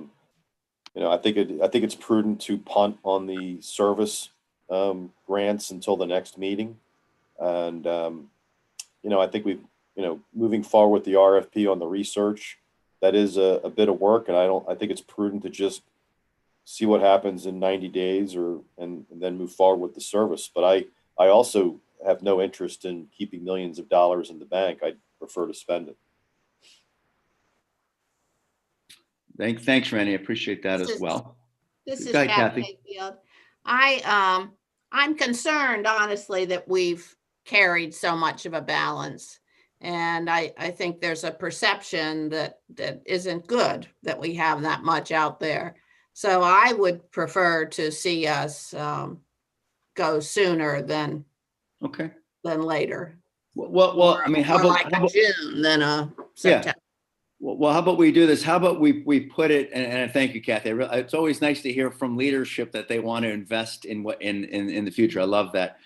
think it's prudent to punt on the service grants until the next meeting, and I think we've moving forward with the RFP on the research, that is a bit of work, and I think it's prudent to just see what happens in 90 days and then move forward with the service. But I also have no interest in keeping millions of dollars in the bank. I'd prefer to spend it. Thanks, Randy. I appreciate that as well. This is Go ahead, Kathy Hayfield. I'm concerned, honestly, that we've carried so much of a balance. And I think there's a perception that isn't good that we have that much out there. So I would prefer to see us go sooner than later. Well, I mean, how More about, like a June than a September. yeah. Well, how about we do this? How about we put it, and thank you, Kathy. It's always nice to hear from leadership that they want to invest in what in the future. I love that.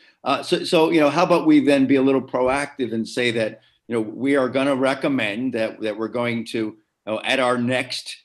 So how about we then be a little proactive and say that we are going to recommend that we're going to at our next,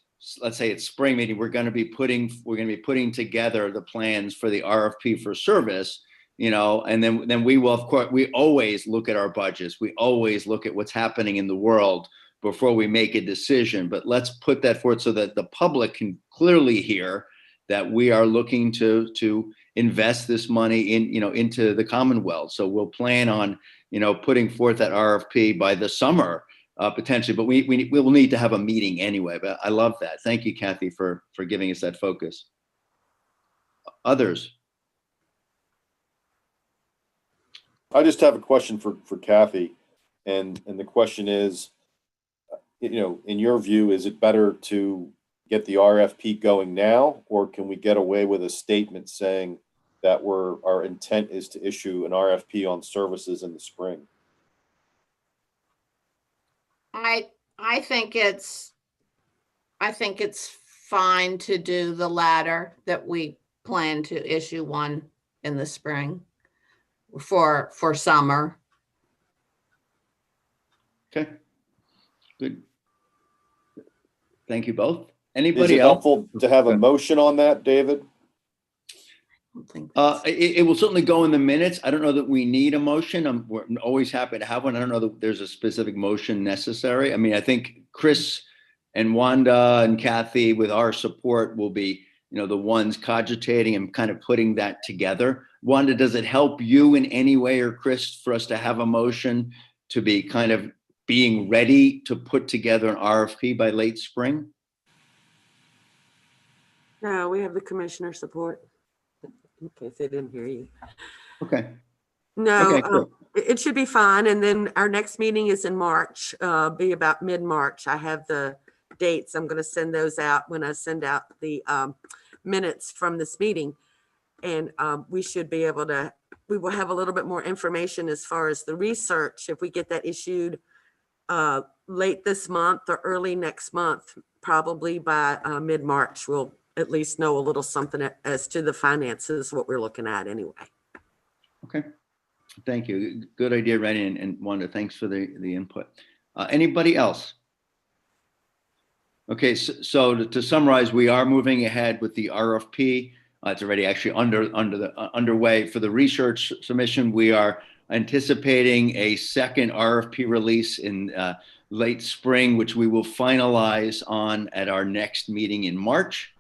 let's say it's spring meeting, we're going to be putting together the plans for the RFP for service. And then we will, of course, we always look at our budgets. We always look at what's happening in the world before we make a decision. But let's put that forth so that the public can clearly hear that we are looking to invest this money into the Commonwealth. So we'll plan on putting forth that RFP by the summer potentially. But we will need to have a meeting anyway. But I love that. Thank you, Kathy, for giving us that focus. Others. I just have a question for Kathy, and the question is, in your view, is it better to get the RFP going now, or can we get away with a statement saying that our intent is to issue an RFP on services in the spring? I think it's fine to do the latter, that we plan to issue one in the spring for summer. Okay, good. Thank you both. Is Anybody it else? helpful to have a motion on that, David? It will certainly go in the minutes. I don't know that we need a motion. We're always happy to have one. I don't know that there's a specific motion necessary. I mean, I think Chris and Wanda and Kathy, with our support, will be, the ones cogitating and kind of putting that together. Wanda, does it help you in any way, or Chris, for us to have a motion to be kind of being ready to put together an RFP by late spring? No, we have the commissioner support. In case they didn't hear you. Okay. No, Okay, cool. it should be fine. And then our next meeting is in March, be about mid-March. I have the dates. I'm going to send those out when I send out the minutes from this meeting. And we should be able to, we will have a little bit more information as far as the research. If we get that issued late this month or early next month, probably by mid-March, we'll at least know a little something as to the finances, what we're looking at anyway. Okay. Thank you. Good idea, Randy and Wanda. Thanks for the input. Anybody else? Okay, so to summarize, we are moving ahead with the RFP. It's already actually underway for the research submission. We are anticipating a second RFP release in late spring, which we will finalize on at our next meeting in March.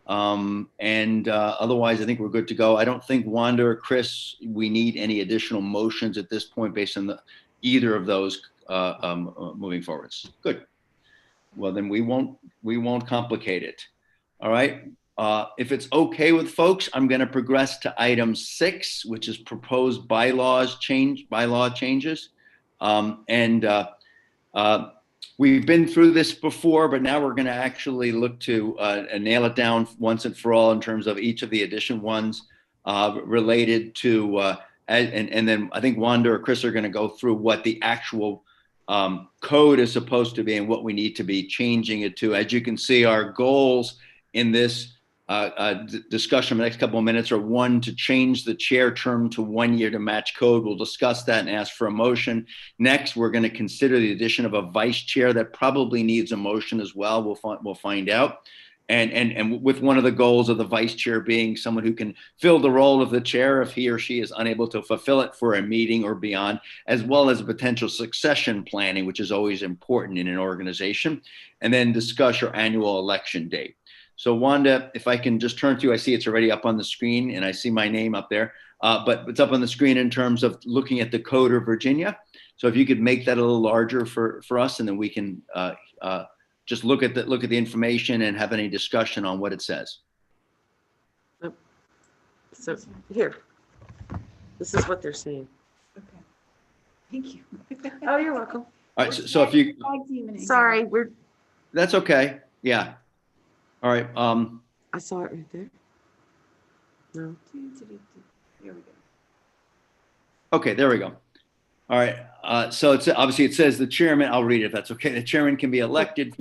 Otherwise, I think we're good to go. I don't think Wanda or Chris, we need any additional motions at this point based on either of those moving forwards. Good. Well, then we won't complicate it. All right. If it's okay with folks, I'm going to progress to item 6, which is proposed bylaw changes. We've been through this before, but now we're going to actually look to nail it down once and for all in terms of each of the addition ones related to, and then I think Wanda or Chris are going to go through what the actual code is supposed to be and what we need to be changing it to. As you can see, our goals in this discussion in the next couple of minutes are: 1, to change the chair term to 1 year to match code. We'll discuss that and ask for a motion. Next, we're going to consider the addition of a vice chair. That probably needs a motion as well. We'll find out. and with one of the goals of the vice chair being someone who can fill the role of the chair if he or she is unable to fulfill it for a meeting or beyond, as well as potential succession planning, which is always important in an organization, and then discuss your annual election date. So Wanda, if I can just turn to you, I see it's already up on the screen and I see my name up there, but it's up on the screen in terms of looking at the Code of Virginia. So if you could make that a little larger for us, and then we can just look at the information and have any discussion on what it says. So here, this is what they're saying. Okay. Thank you. Oh, you're welcome. All right, so if you, Sorry, that's okay. Yeah. All right. I saw it right there. No. Here we go. Okay, there we go. All right. So it's obviously it says the chairman. I'll read it if that's okay. The chairman can be elected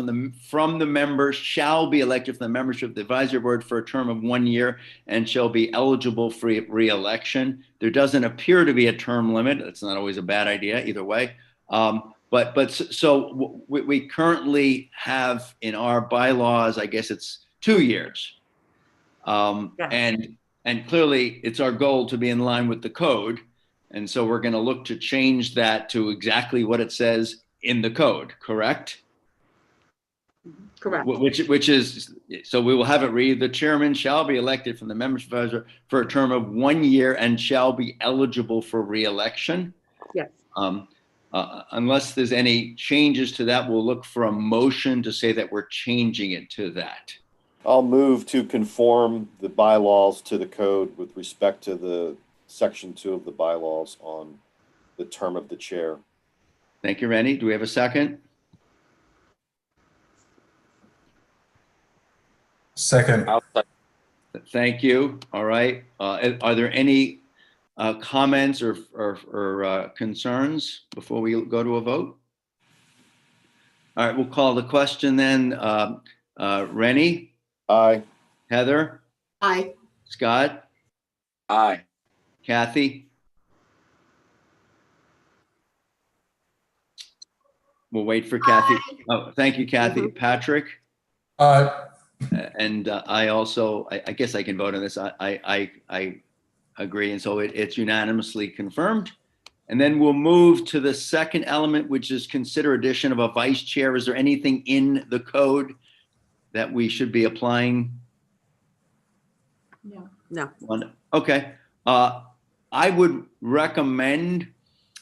from the members, shall be elected from the membership of the advisory board for a term of 1 year, and shall be eligible for re-election. There doesn't appear to be a term limit. That's not always a bad idea either way. So we currently have in our bylaws, I guess it's 2 years. Yes. And clearly it's our goal to be in line with the code. And so we're going to look to change that to exactly what it says in the code, correct? Correct. Which is, so we will have it read, the chairman shall be elected from the membership advisor for a term of 1 year and shall be eligible for re-election. Yes. Unless there's any changes to that, we'll look for a motion to say that we're changing it to that. I'll move to conform the bylaws to the code with respect to the Section 2 of the bylaws on the term of the chair. Thank you, Rennie. Do we have a second? Second. Thank you. All right. Are there any comments or concerns before we go to a vote? All right, we'll call the question then. Rennie? Aye. Heather? Aye. Scott? Aye. Kathy? We'll wait for Kathy. Oh, thank you, Kathy. Patrick? And I also, I guess I can vote on this. I agree. And so it's unanimously confirmed. And then we'll move to the second element, which is consider addition of a vice chair. Is there anything in the code that we should be applying? No. Okay. I would recommend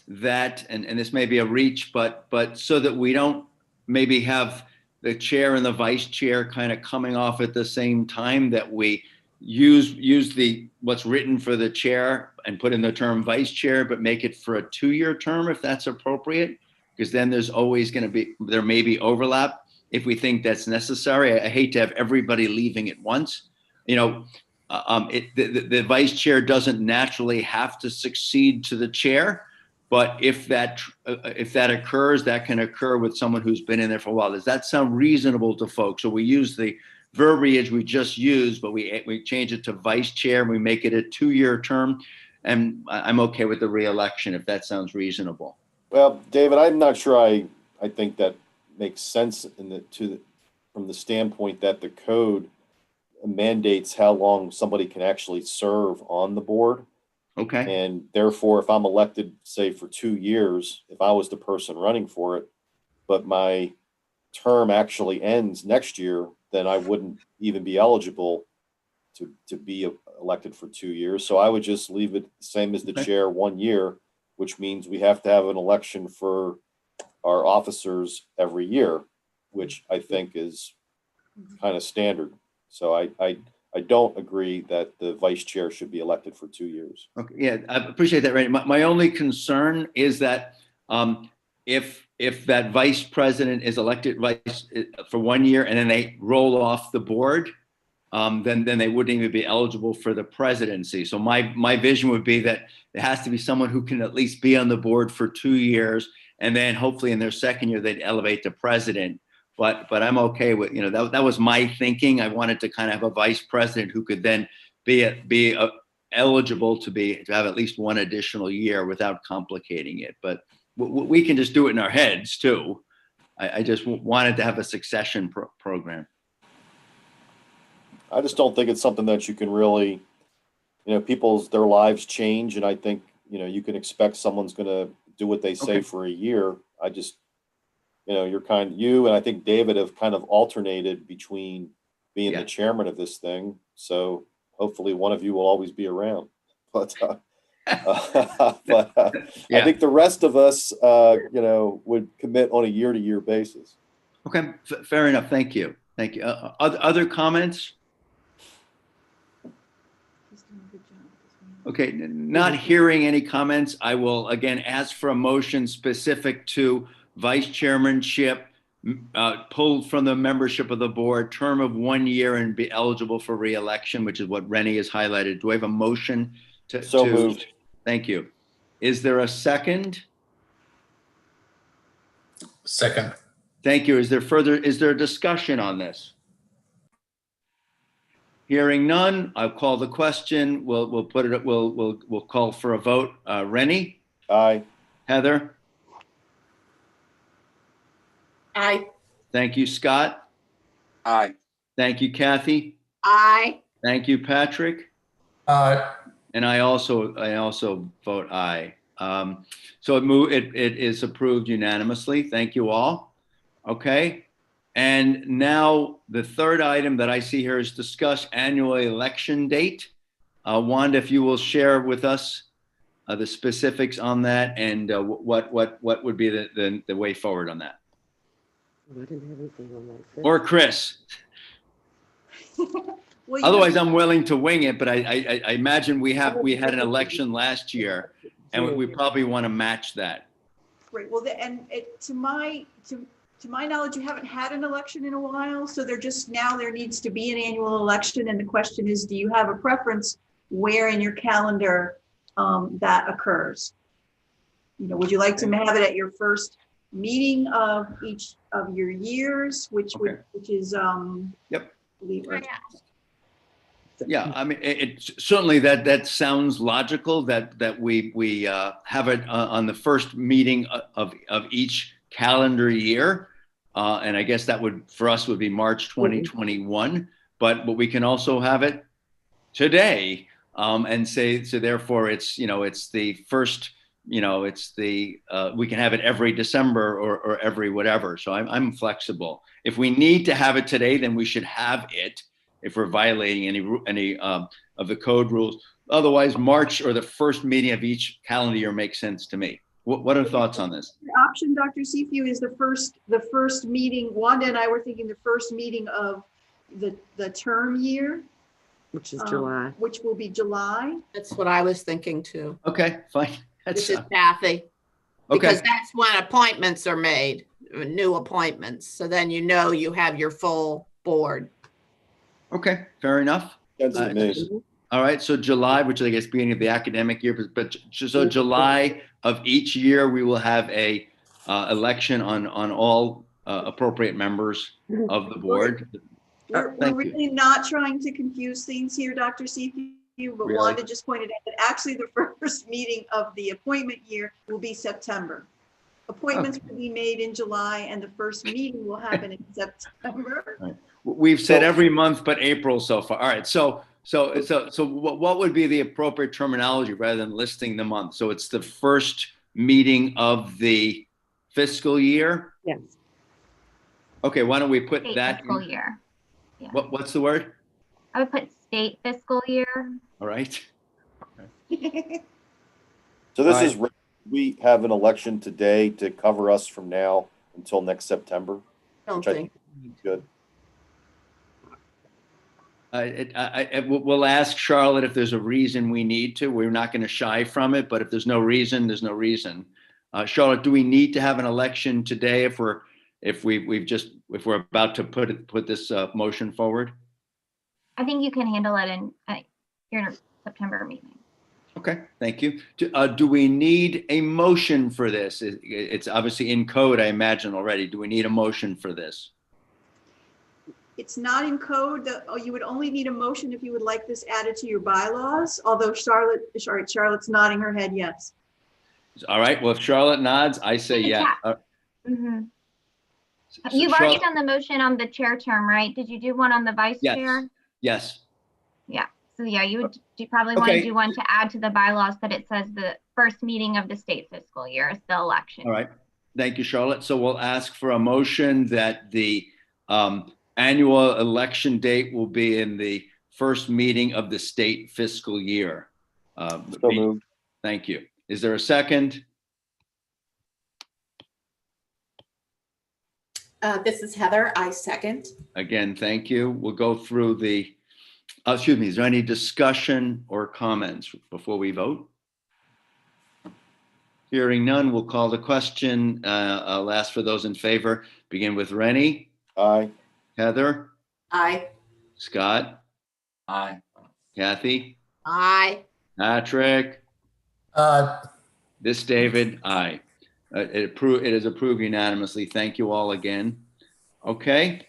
that, and this may be a reach, but so that we don't maybe have the chair and the vice chair kind of coming off at the same time, that we use the what's written for the chair and put in the term vice chair, but make it for a 2-year term if that's appropriate, because then there's always going to be, there may be overlap if we think that's necessary. I hate to have everybody leaving at once. You know, the vice chair doesn't naturally have to succeed to the chair, but if that occurs, that can occur with someone who's been in there for a while. Does that sound reasonable to folks? So we use the verbiage we just used, but we change it to vice chair and we make it a 2-year term. And I'm okay with the re-election if that sounds reasonable. Well, David, I'm not sure I think that makes sense from the standpoint that the code mandates how long somebody can actually serve on the board. Okay. And therefore, if I'm elected, say for 2 years, if I was the person running for it, but my term actually ends next year, then I wouldn't even be eligible to be elected for 2 years. So I would just leave it the same as the chair, 1 year, which means we have to have an election for our officers every year, which I think is kind of standard. So I don't agree that the vice chair should be elected for 2 years. Okay. Yeah, I appreciate that, Randy. My only concern is that if that vice president is elected vice for 1 year and then they roll off the board, then they wouldn't even be eligible for the presidency. So my vision would be that there has to be someone who can at least be on the board for 2 years, and then hopefully in their second year they'd elevate to president. But I'm okay with, you know, that was my thinking. I wanted to kind of have a vice president who could then be eligible to have at least 1 additional year without complicating it. But we can just do it in our heads too. I just wanted to have a succession program. I just don't think it's something that you can really, their lives change. And I think, you can expect someone's going to do what they say Okay. for a year. I just, you and I think David have kind of alternated between being Yeah. the chairman of this thing. So hopefully one of you will always be around. But, Yeah. I think the rest of us, would commit on a year-to-year basis. Okay, fair enough. Thank you. Thank you. Other comments? Okay, not hearing any comments, I will again ask for a motion specific to vice chairmanship, pulled from the membership of the board, term of 1 year and be eligible for re-election, which is what Rennie has highlighted. Do I have a motion to? So moved. Thank you. Is there a second? Second. Thank you. Is there a discussion on this? Hearing none, I'll call the question. We'll call for a vote. Rennie? Aye. Heather? Aye. Thank you, Scott. Aye. Thank you, Kathy. Aye. Thank you, Patrick. And I also vote aye. So it is approved unanimously. Thank you all. Okay. And now the third item that I see here is discuss annual election date. Wanda, if you will share with us the specifics on that and what would be the way forward on that? Or Chris. Well, Otherwise, I'm willing to wing it, but I imagine we had an election last year and we probably want to match that. Great. Well, to my knowledge, you haven't had an election in a while, so there needs to be an annual election. And the question is, do you have a preference where in your calendar that occurs? Would you like to have it at your first meeting of each of your years, which is Yep. Right. Yeah, I mean, it certainly that sounds logical that we have it on the first meeting of each calendar year. And I guess that for us would be March 2021, but we can also have it today and say, so therefore it's the first, we can have it every December or every whatever. So I'm flexible. If we need to have it today, then we should have it if we're violating any of the code rules. Otherwise, March or the first meeting of each calendar year makes sense to me. What are thoughts on this? The option, Dr. Seafu, is the first meeting. Wanda and I were thinking the first meeting of the term year, Which is July. which will be July. That's what I was thinking too. Okay, fine. This is Kathy. Okay. Because that's when appointments are made, new appointments. So then you have your full board. Okay, fair enough. All right, so July, which I guess beginning of the academic year, but so July of each year, we will have a election on all appropriate members of the board. We're really not trying to confuse things here, Dr. Seafu, but Really? Wanda just pointed out that actually the first meeting of the appointment year will be September. Appointments will be made in July and the first meeting will happen in September. Right. We've said every month but April so far. All right, so what would be the appropriate terminology rather than listing the month? So it's the first meeting of the fiscal year? Yes. Okay, why don't we put State that fiscal in? year. Yeah. What's the word? I would put state fiscal year. All right. So this is, we have an election today to cover us from now until next September. Don't which I think. is good. We'll ask Charlotte if there's a reason we need to. We're not going to shy from it, but if there's no reason, there's no reason. Charlotte, do we need to have an election today if we're about to put this motion forward? I think you can handle it in your September meeting. Okay, thank you. Do we need a motion for this? It's obviously in code, I imagine already. Do we need a motion for this? It's not in code. You would only need a motion if you would like this added to your bylaws, although Charlotte's nodding her head yes. All right, well, if Charlotte nods, I say yeah. Mm-hmm. So You've already Charlotte- done the motion on the chair term, right? Did you do one on the vice chair? Yes. Yeah. So yeah, you probably want to Okay. do one to add to the bylaws that it says the first meeting of the state fiscal year is the election. All right. Thank you, Charlotte. So we'll ask for a motion that the annual election date will be in the first meeting of the state fiscal year. So moved. Thank you. Is there a second? This is Heather. I second. Again, thank you. We'll go through the, excuse me, is there any discussion or comments before we vote? Hearing none, we'll call the question. I'll ask for those in favor. Begin with Rennie. Aye. Heather. Aye. Scott. Aye. Kathy. Aye. Patrick. This David. Aye. It is approved unanimously. Thank you all again. Okay.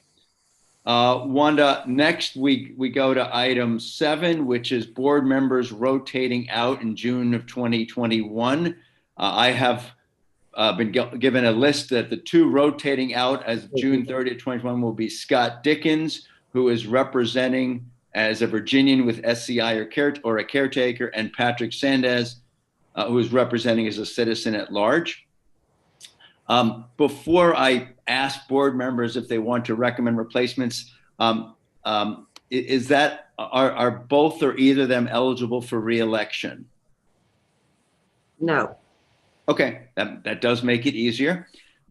Wanda, next we go to item 7, which is board members rotating out in June of 2021. I have been given a list that the 2 rotating out as of June 30th, 2021 will be Scott Dickens, who is representing as a Virginian with SCI or a caretaker, and Patrick Sandez, who is representing as a citizen at large. Before I ask board members if they want to recommend replacements, is that are both or either of them eligible for re-election? No. Okay, that does make it easier.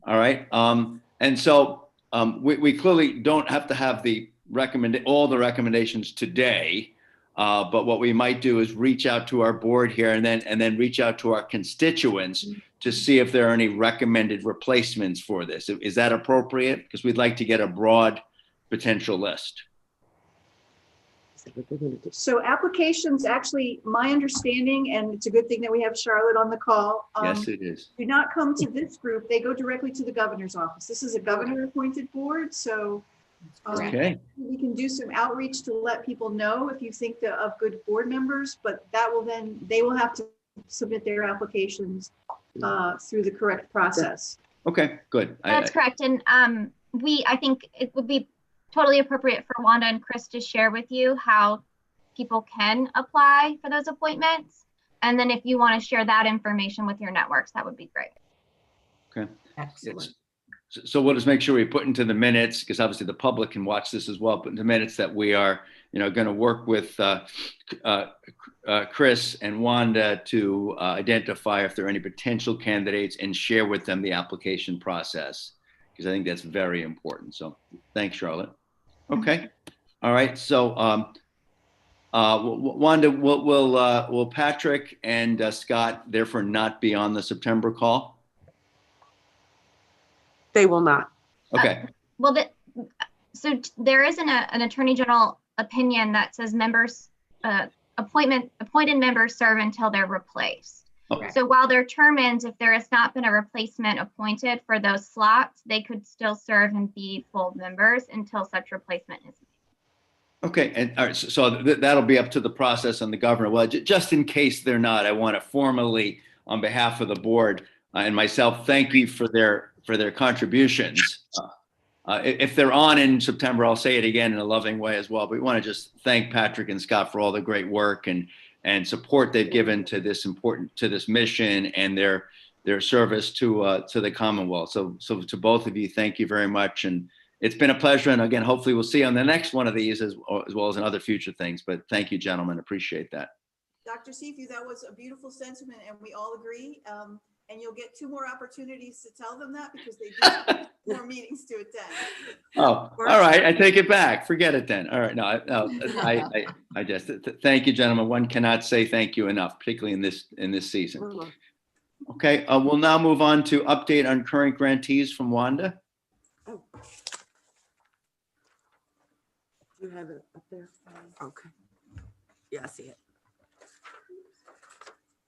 All right. And so we clearly don't have to have all the recommendations today. But what we might do is reach out to our board here and then reach out to our constituents to see if there are any recommended replacements for this. Is that appropriate? Because we'd like to get a broad potential list. So applications, actually, my understanding, and it's a good thing that we have Charlotte on the call. Yes, it is. Do not come to this group. They go directly to the governor's office. This is a governor appointed board. So Okay. we can do some outreach to let people know if you think of good board members, but they will have to submit their applications through the correct process. Okay, good. That's correct. And I think it would be totally appropriate for Wanda and Chris to share with you how people can apply for those appointments. And then if you want to share that information with your networks, that would be great. Okay. Excellent. So we'll just make sure we put into the minutes, because obviously the public can watch this as well, put into minutes that we are, going to work with Chris and Wanda to identify if there are any potential candidates and share with them the application process, because I think that's very important. So thanks, Charlotte. Okay. All right. So Wanda, will Patrick and Scott therefore not be on the September call? They will not. Okay. So there is an Attorney General opinion that says appointed members serve until they're replaced. Okay. So while their term ends, if there has not been a replacement appointed for those slots, they could still serve and be full members until such replacement is made. Okay. And all right. So that'll be up to the process and the governor. Well, just in case they're not, I want to formally, on behalf of the board and myself, thank you for their contributions. If they're on in September, I'll say it again in a loving way as well. But we want to just thank Patrick and Scott for all the great work and support they've given to this mission and their service to the Commonwealth. So to both of you, thank you very much. And it's been a pleasure. And again, hopefully we'll see you on the next one of these as well as in other future things. But thank you, gentlemen. Appreciate that. Dr. Seafood, that was a beautiful sentiment, and we all agree. And you'll get 2 more opportunities to tell them that, because they do have more meetings to attend. Oh, all right. I take it back. Forget it then. All right. No, I just thank you, gentlemen. One cannot say thank you enough, particularly in this season. Okay. We'll now move on to update on current grantees from Wanda. Oh. You have it up there? Okay. Yeah, I see it.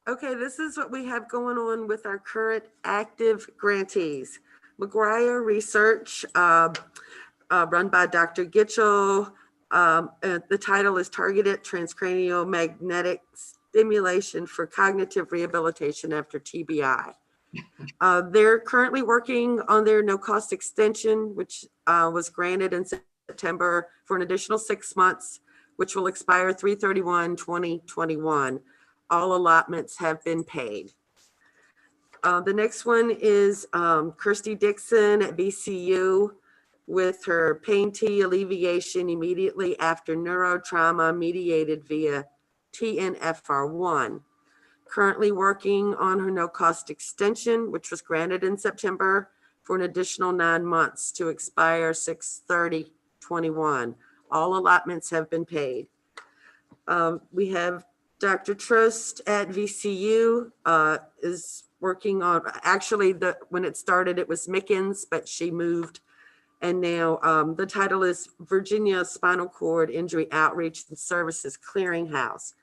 Okay, this is what we have going on with our current active grantees. McGuire Research, run by Dr. Gitchell. The title is Targeted Transcranial Magnetic Stimulation for Cognitive Rehabilitation After TBI. They're currently working on their no-cost extension, which was granted in September for an additional 6 months. which will expire 3/31/2021. All allotments have been paid. The next one is Kirsty Dixon at VCU with her pain T alleviation immediately after neurotrauma mediated via TNFR1. Currently working on her no-cost extension, which was granted in September for an additional 9 months to expire 6/30/21. All allotments have been paid. We have Dr. Trost at VCU is working on, actually, when it started, it was Mickens, but she moved. And now the title is Virginia Spinal Cord Injury Outreach and Services Clearinghouse.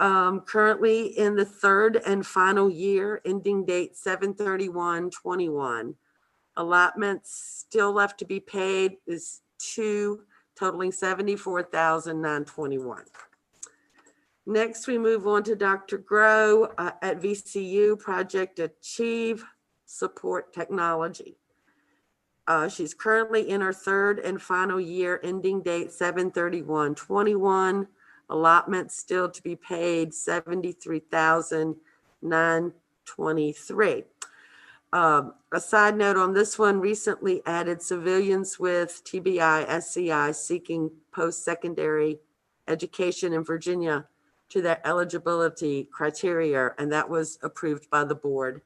Currently in the third and final year, ending date 7/31/21. Allotments still left to be paid is 2, totaling $74,921. Next, we move on to Dr. Grow at VCU, Project Achieve Support Technology. She's currently in her third and final year, ending date 7/31/21. Allotments still to be paid, $73,923. A side note on this one, recently added civilians with TBI, SCI seeking post-secondary education in Virginia to their eligibility criteria, and that was approved by the board.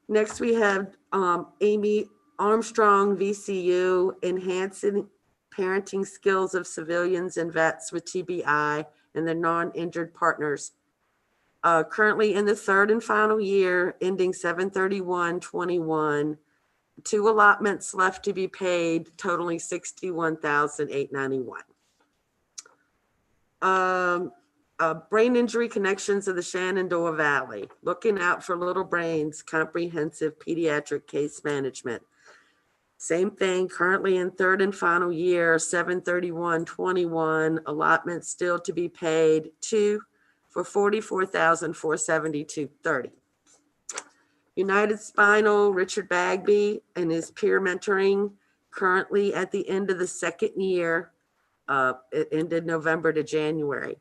Next, we have Amy Armstrong, VCU, enhancing parenting skills of civilians and vets with TBI and their non-injured partners. Currently in the third and final year, ending 7/31/21. 2 allotments left to be paid, totaling $61,891. Brain injury connections of the Shenandoah Valley, looking out for little brains, comprehensive pediatric case management. Same thing, currently in third and final year, 7/31/21, allotments still to be paid, 2 for $44,472.30. United Spinal, Richard Bagby and his peer mentoring, currently at the end of the second year. It ended November to January.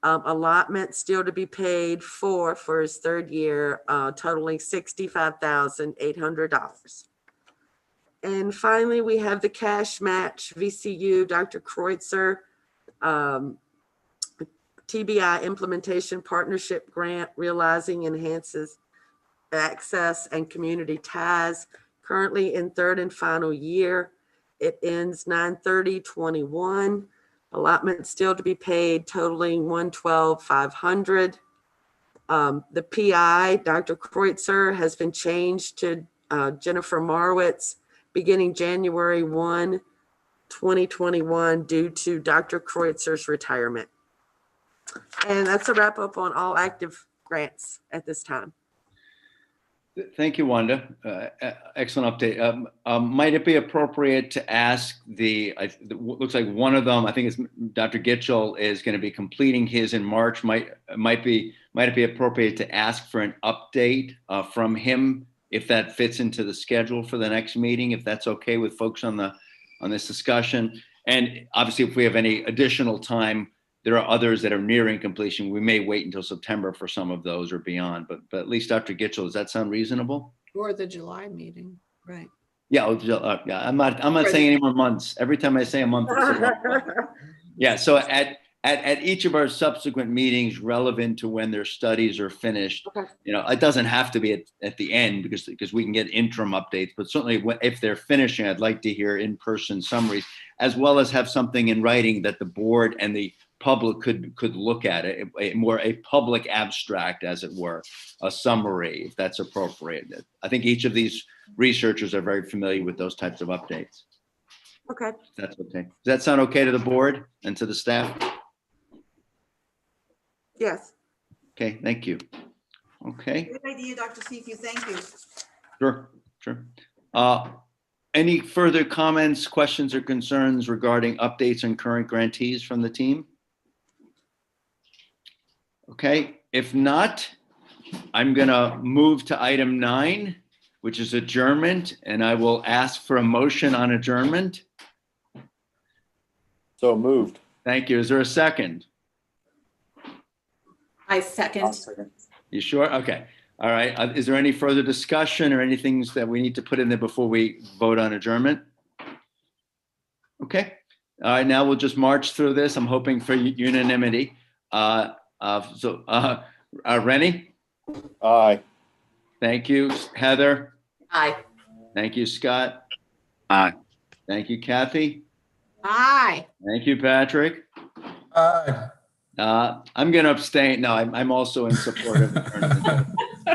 Allotment still to be paid for his third year, totaling $65,800. And finally, we have the cash match, VCU, Dr. Kreutzer, TBI Implementation Partnership Grant, realizing enhances access and community ties, currently in third and final year. It ends 9/30/21. Allotment still to be paid, totaling $112,500. The PI, Dr. Kreutzer, has been changed to Jennifer Marwitz beginning January 1, 2021 due to Dr. Kreutzer's retirement. And that's a wrap up on all active grants at this time. Thank you, Wanda. Excellent update. Might it be appropriate to ask looks like one of them, I think it's Dr. Gitchell, is going to be completing his in March. Might it be appropriate to ask for an update from him if that fits into the schedule for the next meeting, if that's okay with folks on this discussion? And obviously, if we have any additional time, there are others that are nearing completion. We may wait until September for some of those or beyond, but at least Dr. Gitchell, does that sound reasonable? Or the July meeting, right? Yeah, yeah. I'm not saying any more months. Every time I say a month, it's a month. Yeah. So at each of our subsequent meetings, relevant to when their studies are finished, Okay. It doesn't have to be at the end because we can get interim updates. But certainly, if they're finishing, I'd like to hear in-person summaries, as well as have something in writing that the board and the public could look at it, a public abstract, as it were, a summary, if that's appropriate. I think each of these researchers are very familiar with those types of updates. Okay. If that's okay. Does that sound okay to the board and to the staff? Yes. Okay, thank you. Okay. Good idea, Dr. Seafu, thank you. Sure. Any further comments, questions, or concerns regarding updates on current grantees from the team? Okay, if not, I'm gonna move to item 9, which is adjournment, and I will ask for a motion on adjournment. So moved. Thank you. Is there a second? I second. You sure? Okay. All right. Is there any further discussion or anything that we need to put in there before we vote on adjournment? Okay. All right. Now we'll just march through this. I'm hoping for unanimity. Rennie? Aye. Thank you. Heather? Aye. Thank you, Scott. Aye. Thank you, Kathy. Aye. Thank you, Patrick. Aye. I'm going to abstain. No, I'm also in support of adjournment.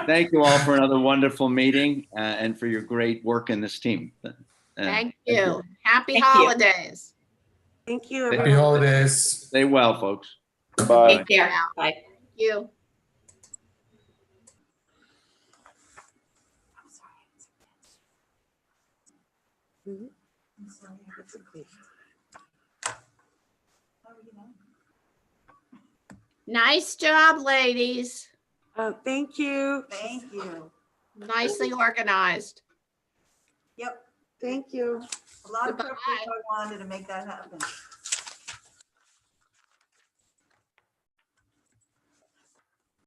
Thank you all for another wonderful meeting and for your great work in this team. Thank you. Happy Thank you. holidays. Thank you. Happy everyone. holidays. Stay well, folks. Bye. Take care. Bye. Thank you. Mhm. Nice job, ladies. Thank you. Thank you. Nicely organized. Yep, Thank you. a lot of prep Goodbye. work I wanted to make that happen.